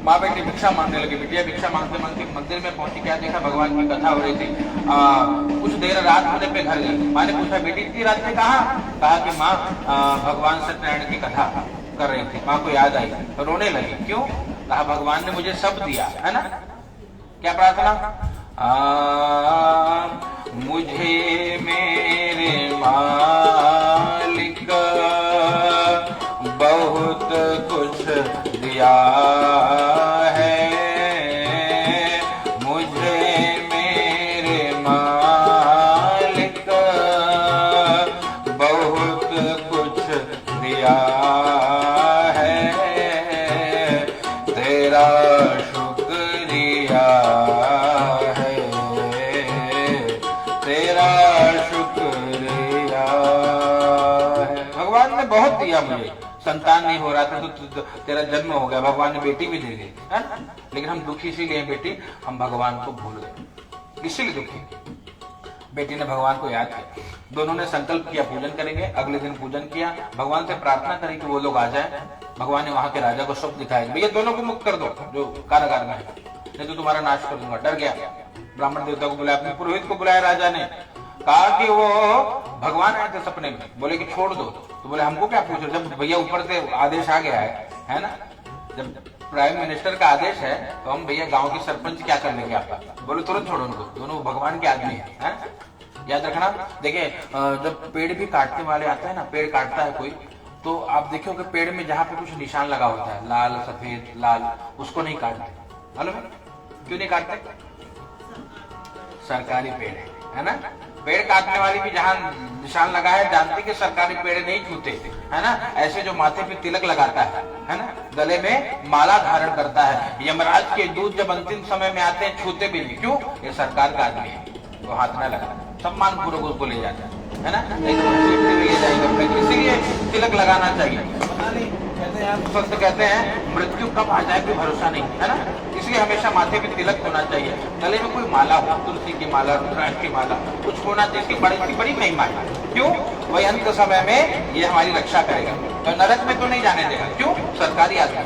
माँ बेटी भिक्षा मांगने लगी, बिटिया भिक्षा मांगते मांगते मंदिर में पहुंची, क्या देखा भगवान की कथा हो रही थी। कुछ देर रात होने पे घर गई। माँ ने पूछा बेटी इतनी रात में कहा कि माँ भगवान सत्यनारायण की कथा कर रही थी, माँ को याद आई तो रोने लगी। क्यों? कहा भगवान ने मुझे सब दिया, है ना। क्या प्रार्थना? मुझे मेरे मालिक बहुत कुछ दिया है, मुझे मेरे मालिक बहुत कुछ दिया है, तेरा शुक्रिया है, तेरा शुक्रिया है। भगवान ने बहुत दिया मुझे, संतान नहीं हो रहा था तो तेरा जन्म हो गया, भगवान ने बेटी भी दे दी, है ना। लेकिन हम दुखी इसीलिए बेटी, हम भगवान को भूल गए, इसीलिए दुखी। बेटी ने भगवान को याद किया, दोनों ने संकल्प किया पूजन करेंगे। अगले दिन पूजन किया, भगवान से प्रार्थना करी कि वो लोग आ जाए। भगवान ने वहां के राजा को स्वप्न दिखाया, भैया दोनों को मुक्त कर दो जो कारागार में है, नहीं तो तुम्हारा नाश कर दूंगा। डर गया, ब्राह्मण देवता को बुलाया, अपने पुरोहित को बुलाया राजा ने, कहा कि वो भगवान आए थे सपने में, बोले कि छोड़ दो। तो बोले हमको क्या पूछ रहे, जब भैया ऊपर से आदेश आ गया है ना, जब प्राइम मिनिस्टर का आदेश है तो हम भैया गांव के सरपंच क्या कर लेंगे आपका। बोले तुरंत छोड़ो उनको, दोनों भगवान के आदमी है। याद रखना, देखिए जब पेड़ भी काटने वाले आते हैं ना, पेड़ काटता है कोई, तो आप देखो कि पेड़ में जहां पे कुछ निशान लगा होता है, लाल सफेद लाल, उसको नहीं काटते। मालूम है क्यों नहीं काटते? सरकारी पेड़ है ना। पेड़ काटने वाली भी जहां निशान लगा है जानती कि सरकारी पेड़ नहीं छूते, है ना। ऐसे जो माथे पे तिलक लगाता है ना, गले में माला धारण करता है, यमराज के दूत जब अंतिम समय में आते हैं छूते भी नहीं। क्यों? ये सरकार का आदमी है, तो हाथ न लगा, सम्मान पूर्वक उसको ले जाता है ना, नहीं तो ले जाएगा। इसीलिए तिलक लगाना चाहिए। पता नहीं कहते हैं, संत कहते हैं मृत्यु कब आ जाए कोई भरोसा नहीं, है ना। इसलिए हमेशा माथे पे तिलक होना चाहिए, गले में कोई माला हो, तुलसी की माला, रुद्राक्ष की माला, कुछ होना चाहिए। बड़ी महिमा है। क्यों? वही अंत समय में ये हमारी रक्षा करेगा, तो नरक में तो नहीं जाने देगा। क्यों? सरकारी आदमी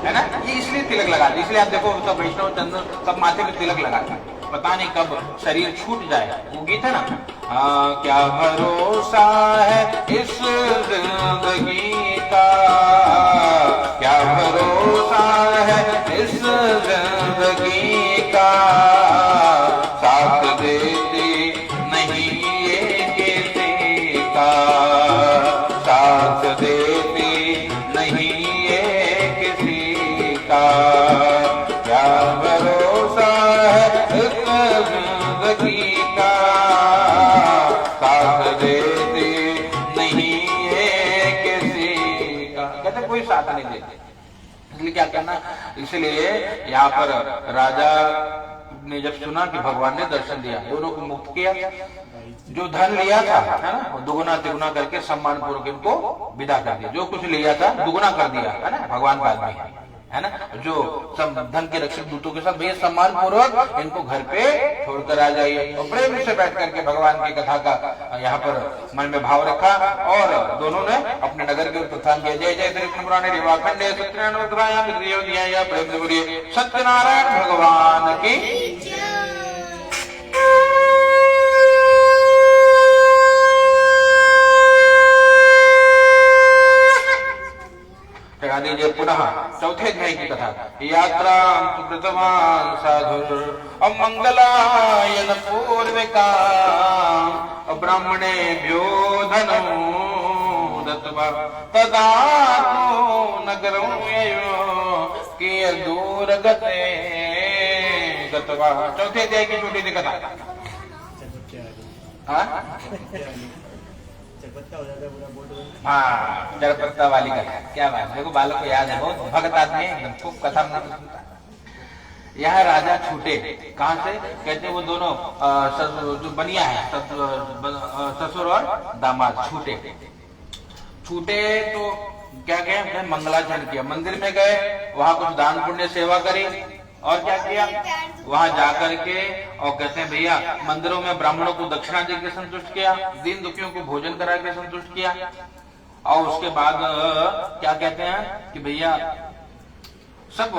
है ना, ये इसलिए तिलक लगाते। इसलिए आप देखो सब वैष्णव चंद्र सब माथे पे तिलक लगाता, पता नहीं कब शरीर छूट जाए। वो गीत है ना, क्या भरोसा है इस जिंदगी का, क्या भरोसा है इस जिंदगी का, साथ देती नहीं ये किसी का, साथ देती नहीं ये किसी का, क्या भरोसा है इस जिंदगी का, साथ देती नहीं ये किसी का। कहते कोई साथ नहीं देते, इसलिए क्या करना। इसलिए यहाँ पर राजा ने जब सुना कि भगवान ने दर्शन दिया, दोनों को मुक्त किया, जो धन लिया था है ना दुगुना तिगुना करके सम्मान पूर्वक इनको विदा कर दिया, जो कुछ लिया था दुगुना कर दिया, है ना। भगवान का आदमी है ना, जो सब धन के रक्षक दूतों के साथ भैया सम्मान पूर्वक इनको घर पे छोड़कर आ जाइए। और प्रेम से बैठ करके भगवान की कथा का यहाँ पर मन में भाव रखा और दोनों ने अपने नगर के प्रस्थान किया। जय जय श्री कृष्ण पुराण रेवाखंडे सत्यनारायण प्रेम से बोलिए सत्यनारायण भगवान की। चढ़ा दीजिए पुनः चौथे अध्याय की कथा। यात्रा कृतवान साधु अमंगलायन पूर्विका ब्राह्मणेभ्यो धनम दत्त्वा तदा नगरं ययो किय दूर गते गत्वा। चौथे अध्याय की छोटी सी कथा। चरपत्ता हो जाता है पूरा बोट। हाँ, चरपत्ता वाली कथा, क्या बात है। देखो बालक को याद है, बहुत भक्त आदमी है, एकदम खूब कथा सुनता। यह राजा छूटे कहाँ से, कहते वो दोनों जो बनिया है ससुर और दामाद छूटे तो क्या गए, मंगलाचरण किया, मंदिर में गए, वहां कुछ दान पुण्य सेवा करी और क्या किया, वहां जाकर के और कहते हैं भैया मंदिरों में ब्राह्मणों को दक्षिणा देकर संतुष्ट किया, दीन दुखियों को भोजन करा के संतुष्ट किया। और उसके बाद क्या कहते हैं कि भैया सब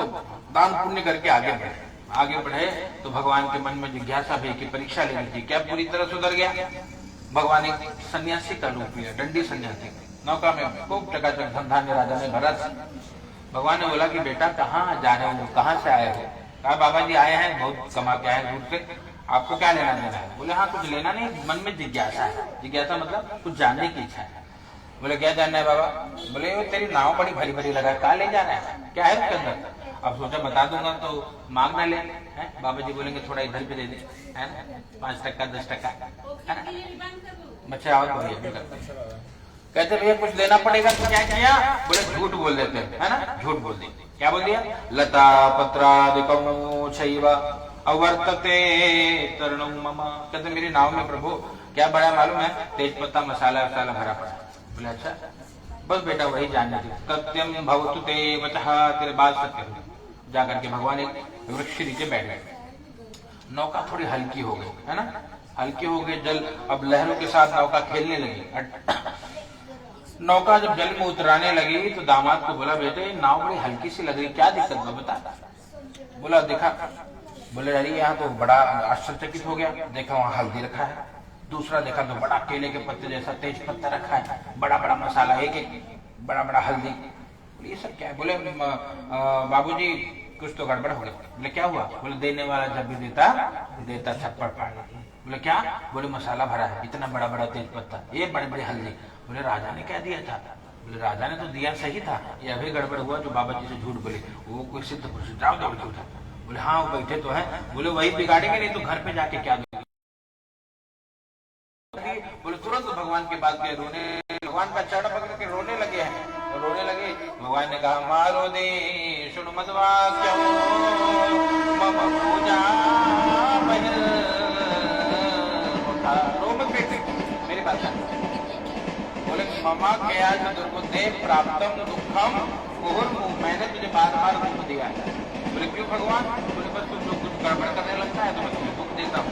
दान पुण्य करके आगे बढ़े तो भगवान के मन में जिज्ञासा भी कि परीक्षा लेनी थी, क्या पूरी तरह सुधर गया। भगवान एक सन्यासी का रूप लिया, दंडी सन्यासी, नौका में खूब चकाचक धन धान्य राजा ने भरा। भगवान ने बोला कि बेटा कहाँ जा रहे हो, कहाँ से आए हो। कहा बाबा जी आए हैं, बहुत कमा के आए दूर से, आपको क्या लेना देना है। बोले हाँ कुछ लेना नहीं, मन में जिज्ञासा है। जिज्ञासा मतलब कुछ जानने की इच्छा है। बोले क्या जानना है बाबा। बोले वो तेरी नाव बड़ी भरी भरी लगा, कहाँ ले जाना है, क्या है उसके अंदर। अब सोचा बता दूंगा तो मांग ना ले, है बाबा जी बोलेंगे थोड़ा इधर भी दे दे, है ना, 5 टका 10 टका, है ना। बच्चे आओ कहते भैया कुछ लेना पड़ेगा तो क्या किया। बोले झूठ बोल देते हैं, है ना, झूठ बोल दी। क्या बोल दिया, लता पत्रादिकं चैव अवर्तते तरणं मम। कहते मेरी नाव में प्रभु क्या बड़ा मालूम है, तेज पत्ता मसाला वसाला भरा पड़ा। बोले अच्छा, बस बेटा वही जानने थे। सत्यम भवतु ते वचः, तेरे बात सत्य हो। जाकर के भगवान एक वृक्ष नीचे बैठ गए। नौका थोड़ी हल्की हो गई, है ना, हल्की हो गई, जल अब लहरों के साथ नौका खेलने लगी। नौका जब जल में उतराने लगी तो दामाद को बोला बेटे नाव बड़ी हल्की सी लग रही, क्या दिक्कत है बता। बोला देखा, बोले अरे यहाँ तो बड़ा आश्चर्यचकित हो गया, देखा वहाँ हल्दी रखा है, दूसरा देखा तो बड़ा केले के पत्ते जैसा तेज पत्ता रखा है, बड़ा बड़ा मसाला, एक बड़ा बड़ा हल्दी। बोले ये सब क्या है। बोले बाबूजी कुछ तो गड़बड़ हो गया। बोले क्या हुआ। बोले देने वाला जब भी देता थप्पड़ फाड़। बोले क्या। बोले मसाला भरा है, इतना बड़ा बड़ा तेज पत्ता, ये बड़े बड़े हल्दी। बोले राजा ने क्या दिया था। बोले राजा ने तो दिया सही था, ये अभी गड़बड़ हुआ जो बाबा जी से झूठ बोले, वो कोई सिद्ध पुरुष जाओ दौड़ के उठा। बोले हाँ वो बैठे तो है। बोले वही बिगाड़ेंगे, नहीं तो घर पे जाके क्या देंगे। बोले तुरंत भगवान के पास गए, रोने, भगवान का चरण पकड़ के रोने लगे हैं, रोने लगे। भगवान ने कहा मारो दे सुन मद्वाक्यं मम पूजा रो मत बेटे, मेरी बात है। बोले ममा क्या दुर्बुद्धे प्राप्तम दुखम मुहुर्मुहु, मैंने तुझे बार बार दुख दिया है। बोले क्यों भगवान। बोले बस तुम जो कुछ गड़बड़ करने लगता है तो मैं तुम्हें दुख देता हूँ।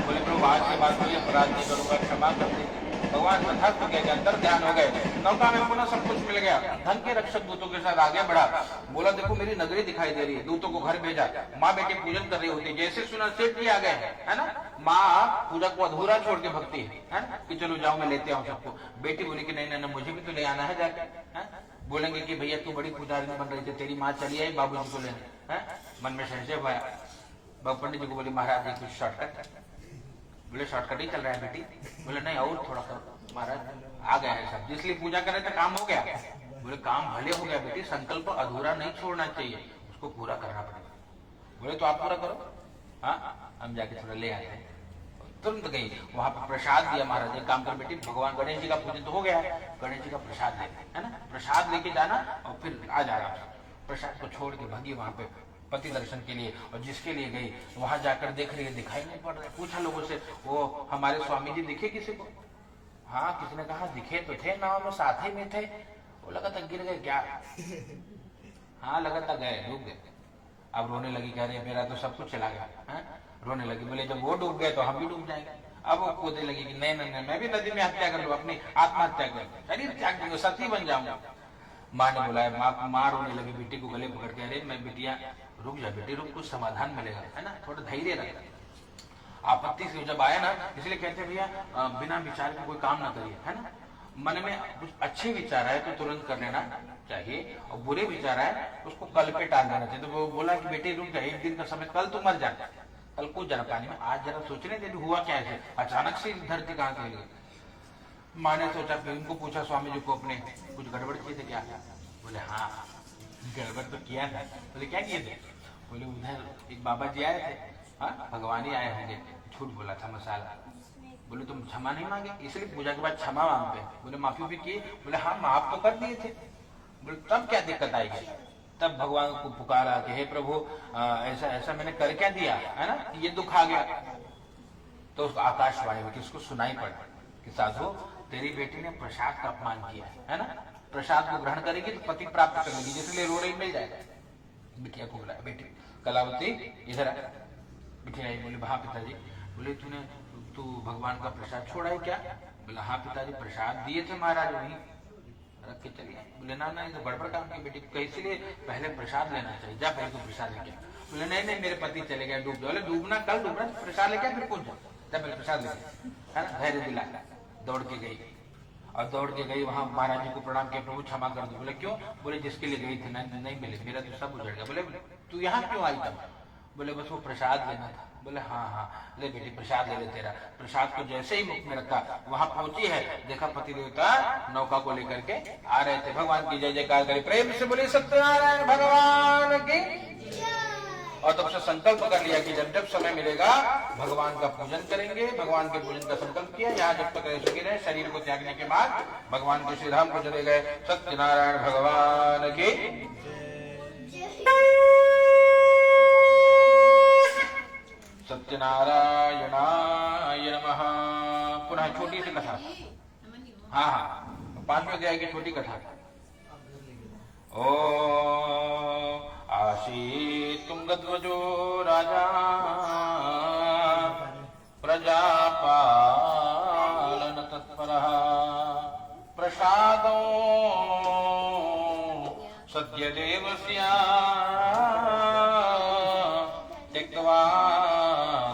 बोले प्रभु आज के बाद कोई अपराध नहीं करूंगा, क्षमा कर दे। भगवान तथास्त हो गए, अंतर ध्यान हो गए। नौका में पुनः सब कुछ मिल गया। धन के रक्षक दूतों के साथ आगे बढ़ा। बोला देखो मेरी नगरी दिखाई दे रही है। दूतों को घर भेजा, माँ बेटी पूजन कर रही होती। जैसे सुना सेठ जी आ गए, है ना, माँ पूजा को अधूरा छोड़ के भक्ति है ना, कि चलो जाओ मैं लेते आऊँ सबको। बेटी बोली कि नहीं नहीं मुझे भी तो ले आना है जाके। बोलेंगे कि भैया तू बड़ी पुजारी बन रही थी, तेरी माँ चली आई बाबू जी को लेने। मन में संशय आया। पंडित जी को बोले महाराज जी कुछ शॉर्टकट। बोले शॉर्टकट ही चल रहा है बेटी। बोले नहीं और थोड़ा करो महाराज, आ गए हैं सब, जिसलिए पूजा करे तो काम हो गया। बोले काम भले हो गया बेटी, संकल्प अधूरा नहीं छोड़ना चाहिए, उसको पूरा करना पड़ेगा। बोले तो आप पूरा करो। हाँ हम जाके थोड़ा ले आए हैं। तुरंत गई, वहां पर प्रसाद दिया। महाराज एक काम कर बेटी, भगवान गणेश जी का पूजन तो हो गया है, गणेश जी का प्रसाद ले, है ना, प्रसाद लेके जाना और फिर आ जाना। प्रसाद को छोड़ के भागी वहां पे पति दर्शन के लिए। और जिसके लिए गई वहां जाकर देख रही है, दिखाई नहीं पड़ रहा। पूछा लोगों से, वो हमारे स्वामी जी दिखे किसी को। हाँ किसी ने कहा दिखे तो थे, नाव में साथ ही में थे। वो लगा था गिर गए क्या। हाँ लगातार गए, डूब गए। अब रोने लगी, कह रही मेरा तो सब कुछ चला गया है। रोने लगी, बोले जब वो डूब गए तो हम भी डूब जाएंगे। अब वो कूदने लगी कि नहीं नहीं नहीं, मैं भी नदी में हत्या कर लूं, अपनी आत्महत्या कर, शरीर त्याग दूंगा, सती बन जाऊंगा। माँ ने बुलाया, माँ रोने लगी, बेटी को गले पकड़ के, अरे मैं बिटिया रुक जा बेटी, रुक, कुछ समाधान मिलेगा, है ना, थोड़ा धैर्य रख। आपत्ति से जब आया ना, इसलिए कहते भैया बिना विचार के कोई काम ना करिए, है ना। मन में कुछ अच्छे विचार आए तो तुरंत कर लेना चाहिए, और बुरे विचार आए उसको कल पे टाल देना चाहिए। तो वो बोला कि बेटी रुक जा, एक दिन का समय, कल तू मर जाना, कल कूद जाना पानी में, आज जरा सोचने दे हुआ क्या है, अचानक से धरती कहाँ से गई। माँ ने सोचा, फिर उनको पूछा स्वामी जी को अपने, कुछ गड़बड़ किए थे क्या? बोले हाँ गड़बड़ तो किया था। बोले क्या किए थे? बोले उधर एक बाबा जी आए थे, हाँ भगवान ही आए होंगे, झूठ बोला था मसाला। बोले तुम क्षमा नहीं मांगे, इसलिए पूजा के बाद क्षमा मांगते। बोले माफी भी किए? बोले हाँ माफ तो कर दिए थे। बोले तब क्या दिक्कत आएगी? तब भगवान को पुकारा कि हे प्रभु ऐसा ऐसा मैंने कर क्या दिया, है ना, ये दुख आ गया। तो उस आकाशवाणी में किसको सुनाई पड़ा कि साधु तेरी बेटी ने प्रसाद का अपमान किया है ना, प्रसाद को ग्रहण करेगी तो पति प्राप्त करेगी, जिसलिए रो रही मिल जाएगा। बिटिया को बुलाया, बेटी कलावती इधर आ। बिटिया आई, बोले हाँ पिताजी। बोले तू भगवान का प्रसाद छोड़ा है क्या? बोला हाँ पिताजी, प्रसाद दिए थे महाराज वहीं रख के चलिए। बोले ना ना, ये तो गड़बड़ काम की बेटी, कैसे लिए पहले प्रसाद लेना चाहिए, जा पहले तो प्रसाद लेके। बोले नहीं नहीं मेरे पति चले गए डूब जाओ। बोले डूबना कल डूबना, प्रसाद लेके फिर कौन जाए, जा पहले प्रसाद लेके, है ना। धैर्य दिला, दौड़ के गई, और दौड़ के गई वहां महाराज जी को प्रणाम किया, प्रभु क्षमा कर दो। बोले क्यों? बोले जिसके लिए गई थी नहीं मिले, मेरा तो सब उजड़ गया। बोले तू यहाँ क्यों आई तब? बोले बस वो प्रसाद लेना था। बोले हाँ हाँ ले बेटी प्रसाद ले ले तेरा। प्रसाद को जैसे ही मुख में रखा, वहां पहुंची है, देखा पति देवता नौका को लेकर के आ रहे थे। भगवान की जय जयकार करें, प्रेम से बोले सत्यनारायण भगवान की। और तब से संकल्प कर लिया कि जब जब समय मिलेगा भगवान का पूजन करेंगे। भगवान के पूजन का संकल्प किया। यहाँ जब तक रह सके रहे, शरीर को त्यागने के बाद भगवान को श्री धाम को चले गए। सत्यनारायण भगवान की। सत्यनारायणाय नमः। पुनः छोटी सी कथा, हाँ हाँ 5वें अध्याय की छोटी कथा। ओ आसीत् तुंगध्वजो राजा प्रजापालन तत्परः प्रसादो सद्य देवस्य त्यक्त्वा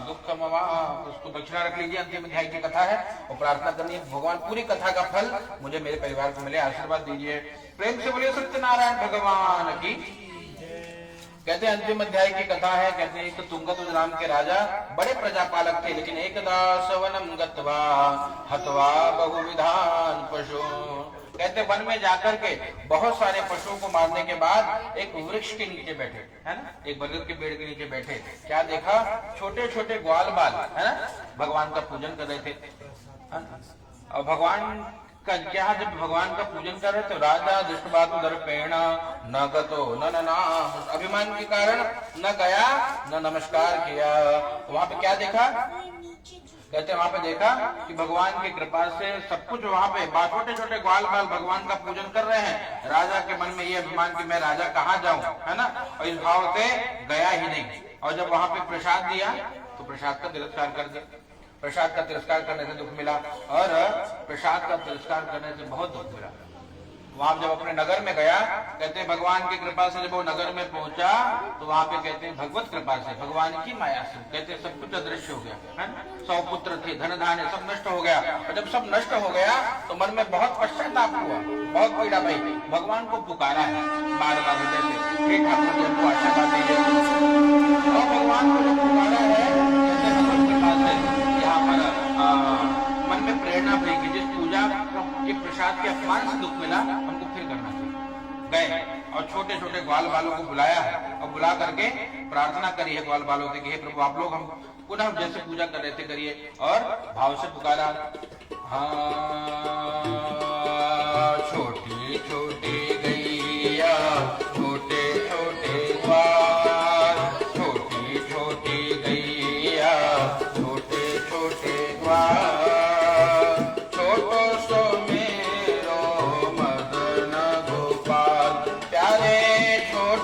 दुःखमवाप। उसको दक्षिणा रख लीजिए, अंतिम अध्याय की कथा है, और प्रार्थना करनी है भगवान पूरी कथा का फल मुझे मेरे परिवार को मिले, आशीर्वाद दीजिए। प्रेम से बोलिए सत्यनारायण भगवान की। कहते हैं अंतिम अध्याय की कथा है। कहते हैं तो तुंगध्वज नाम के राजा बड़े प्रजापालक थे, लेकिन एकदा सवनम गत्वा हत्वा बहुविधान पशु। कहते वन में जाकर के बहुत सारे पशुओं को मारने के बाद एक वृक्ष के नीचे बैठे, है ना, एक बरगद के पेड़ के नीचे बैठे। क्या देखा? छोटे छोटे ग्वाल बाल, है ना, भगवान का पूजन कर रहे थे। और भगवान का क्या, जब भगवान का पूजन कर रहे तो राजा दृष्टबातु दर्पेण न गतो न अभिमान के कारण न गया न नमस्कार किया। वहां पे क्या देखा? कहते वहां पे देखा कि भगवान की कृपा से सब कुछ वहां पे छोटे छोटे ग्वाल बाल भगवान का पूजन कर रहे हैं। राजा के मन में ये अभिमान कि मैं राजा कहाँ जाऊं, है ना, और इस भाव से गया ही नहीं। और जब वहां पे प्रसाद दिया तो प्रसाद का तिरस्कार कर दिया। प्रसाद का तिरस्कार करने से दुख मिला, और प्रसाद का तिरस्कार करने से बहुत दुख मिला। वहां जब अपने नगर में गया, कहते हैं भगवान की कृपा से जब वो नगर में पहुंचा तो वहां पे कहते हैं भगवत कृपा से, भगवान की माया से, कहते हैं सब कुछ अदृश्य हो गया, है ना। 100 पुत्र थे, धन धान्य सब नष्ट हो गया। और जब सब नष्ट हो गया तो मन में बहुत पश्चाताप हुआ, बहुत पीड़ा भई। भगवान को पुकारा है बार बार हृदय से, हे ठाकुर जी हमको आशीर्वाद दीजिए। और भगवान को जब पुकारा है भगवत कृपा से, यहाँ पर मन में प्रेरणा भई कि जिस पूजा के प्रसाद के अपमान से दुख मिला हमको फिर करना चाहिए। गए और छोटे छोटे ग्वाल बालों को बुलाया है, और बुला करके प्रार्थना करी है ग्वाल बालों से कि हे प्रभु आप लोग हम पुनः जैसे पूजा कर रहे थे करिए। और भाव से पुकारा, हाँ छोटी छोटी गैया छोटे छोटे ग्वाल, छोटी छोटी गैया छोटे छोटे ग्वाल, छोटो सो मेरो मदन गोपाल। प्यारे छोटे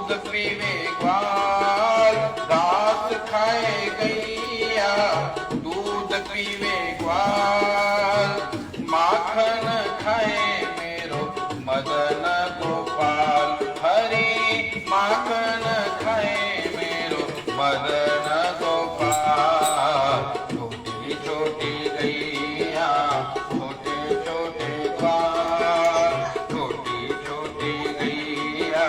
दूध पीवे ग्वाल, घास खाए गैया, दूध पीवे ग्वाल, माखन खाए मेरो मदन गोपाल, हरि माखन खाए मेरो मदन गोपाल। छोटी छोटी गैया, छोटे छोटे ग्वाल, छोटी छोटी गैया,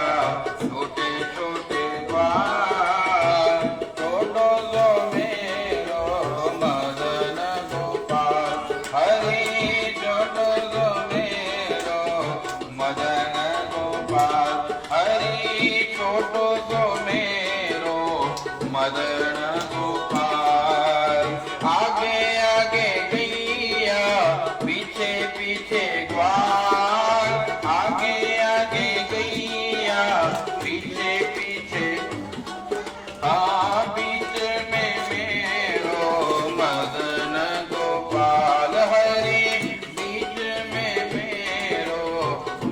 छोटे छोटे ग्वाल, छोटो सो मेरो मदन गोपाल, हरि छोटो सो मेरो मदन गोपाल, हरि छोटो सो मेरो मदन गोपाल। आगे आगे गैया, पीछे पीछे ग्वाल, आगे आगे गैया, पीछे पीछे, बीच में मेरो मदन गोपाल, हरि बीच में मेरो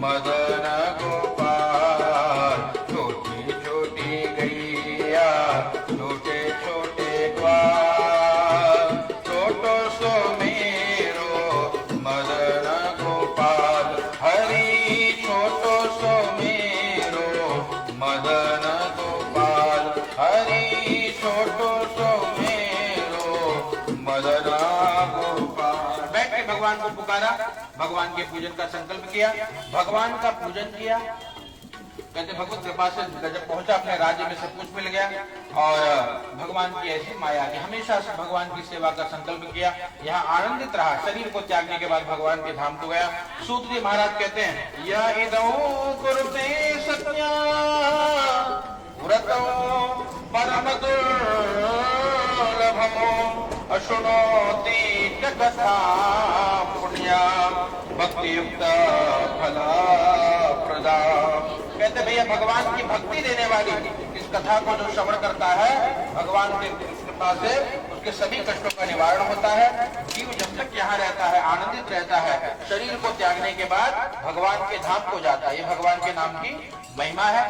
मदन गोपाल। छोटी छोटी गैया, छोटे छोटे ग्वाल, छोटो सो मेरो मदन गोपाल, हरि छोटो सो मेरो मदन गोपाल, हरि छोटो सो मेरो मदन गोपाल। बैठ के भगवान को पुकारा, भगवान के पूजन का संकल्प किया, भगवान का पूजन किया। कहते भगवत कृपा से जब पहुंचा अपने राज्य में सब कुछ मिल गया और भगवान की ऐसी माया कि हमेशा से भगवान की सेवा का संकल्प किया, यहाँ आनंदित रहा। शरीर को त्यागने के बाद भगवान के धाम को गया। सूत जी महाराज कहते हैं, यह इदौ कुरुते सत्या व्रतौ परम दुर्लभमो अशुणोति च कथा पुण्या भक्ति युक्त फला प्रदा। कहते भैया भगवान की भक्ति देने वाली इस कथा को जो श्रवण करता है, भगवान के कृपा से उसके सभी कष्टों का निवारण होता है। जीव जब तक यहाँ रहता है आनंदित रहता है, शरीर को त्यागने के बाद भगवान के धाम को जाता है। ये भगवान के नाम की महिमा है।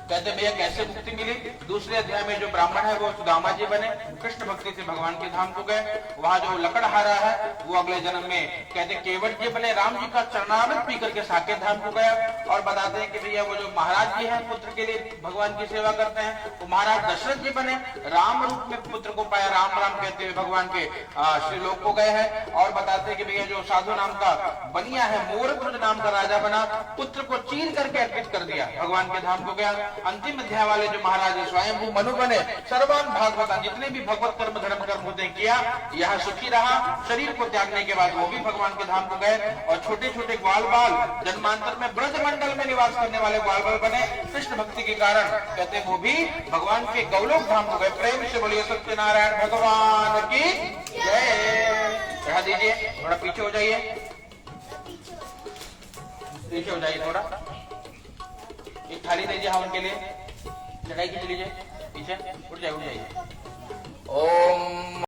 कहते भैया कैसे मुक्ति मिली? दूसरे अध्याय में जो ब्राह्मण है वो सुदामा जी बने, कृष्ण भक्ति से भगवान के धाम को गए। वहाँ जो लकड़हारा है वो अगले जन्म में कहते केवट जी बने, राम जी का चरणामृत पी करके साकेत धाम को गया। और बताते हैं कि भैया वो जो महाराज जी हैं पुत्र के लिए भगवान की सेवा करते हैं, वो महाराज दशरथ जी बने, राम रूप में पुत्र को पाया, राम राम कहते हुए भगवान के श्रीलोक को गए हैं। और बताते हैं कि भैया जो साधु नाम का बनिया है, मोरध्वज नाम का राजा बना, पुत्र को चीर करके अर्पित कर दिया, भगवान के धाम को गया। अंतिम अध्याय वाले जो महाराज स्वयं मनु बने, सर्वान भागवत जितने भी भगवत कर्म धर्म कर्म होते किया, यहाँ सुखी रहा। शरीर को त्यागने के बाद वो भी भगवान के धाम को गए। और छोटे छोटे ग्वाल बाल जन्मांतर में ब्रज मंडल में निवास करने वाले ग्वाल बाल बने कृष्ण भक्ति के कारण। कहते वो भी भगवान के गौलोक धाम को गए। प्रेम से बोलिए सत्यनारायण भगवान की जय। चढ़ा दीजिए, थोड़ा पीछे हो जाइए, पीछे हो जाइए थोड़ा। एक थाली दीजिए हवन के लिए, चढ़ाई खींच लीजिए, पीछे उठ जाइए, उठ जाइए। ओम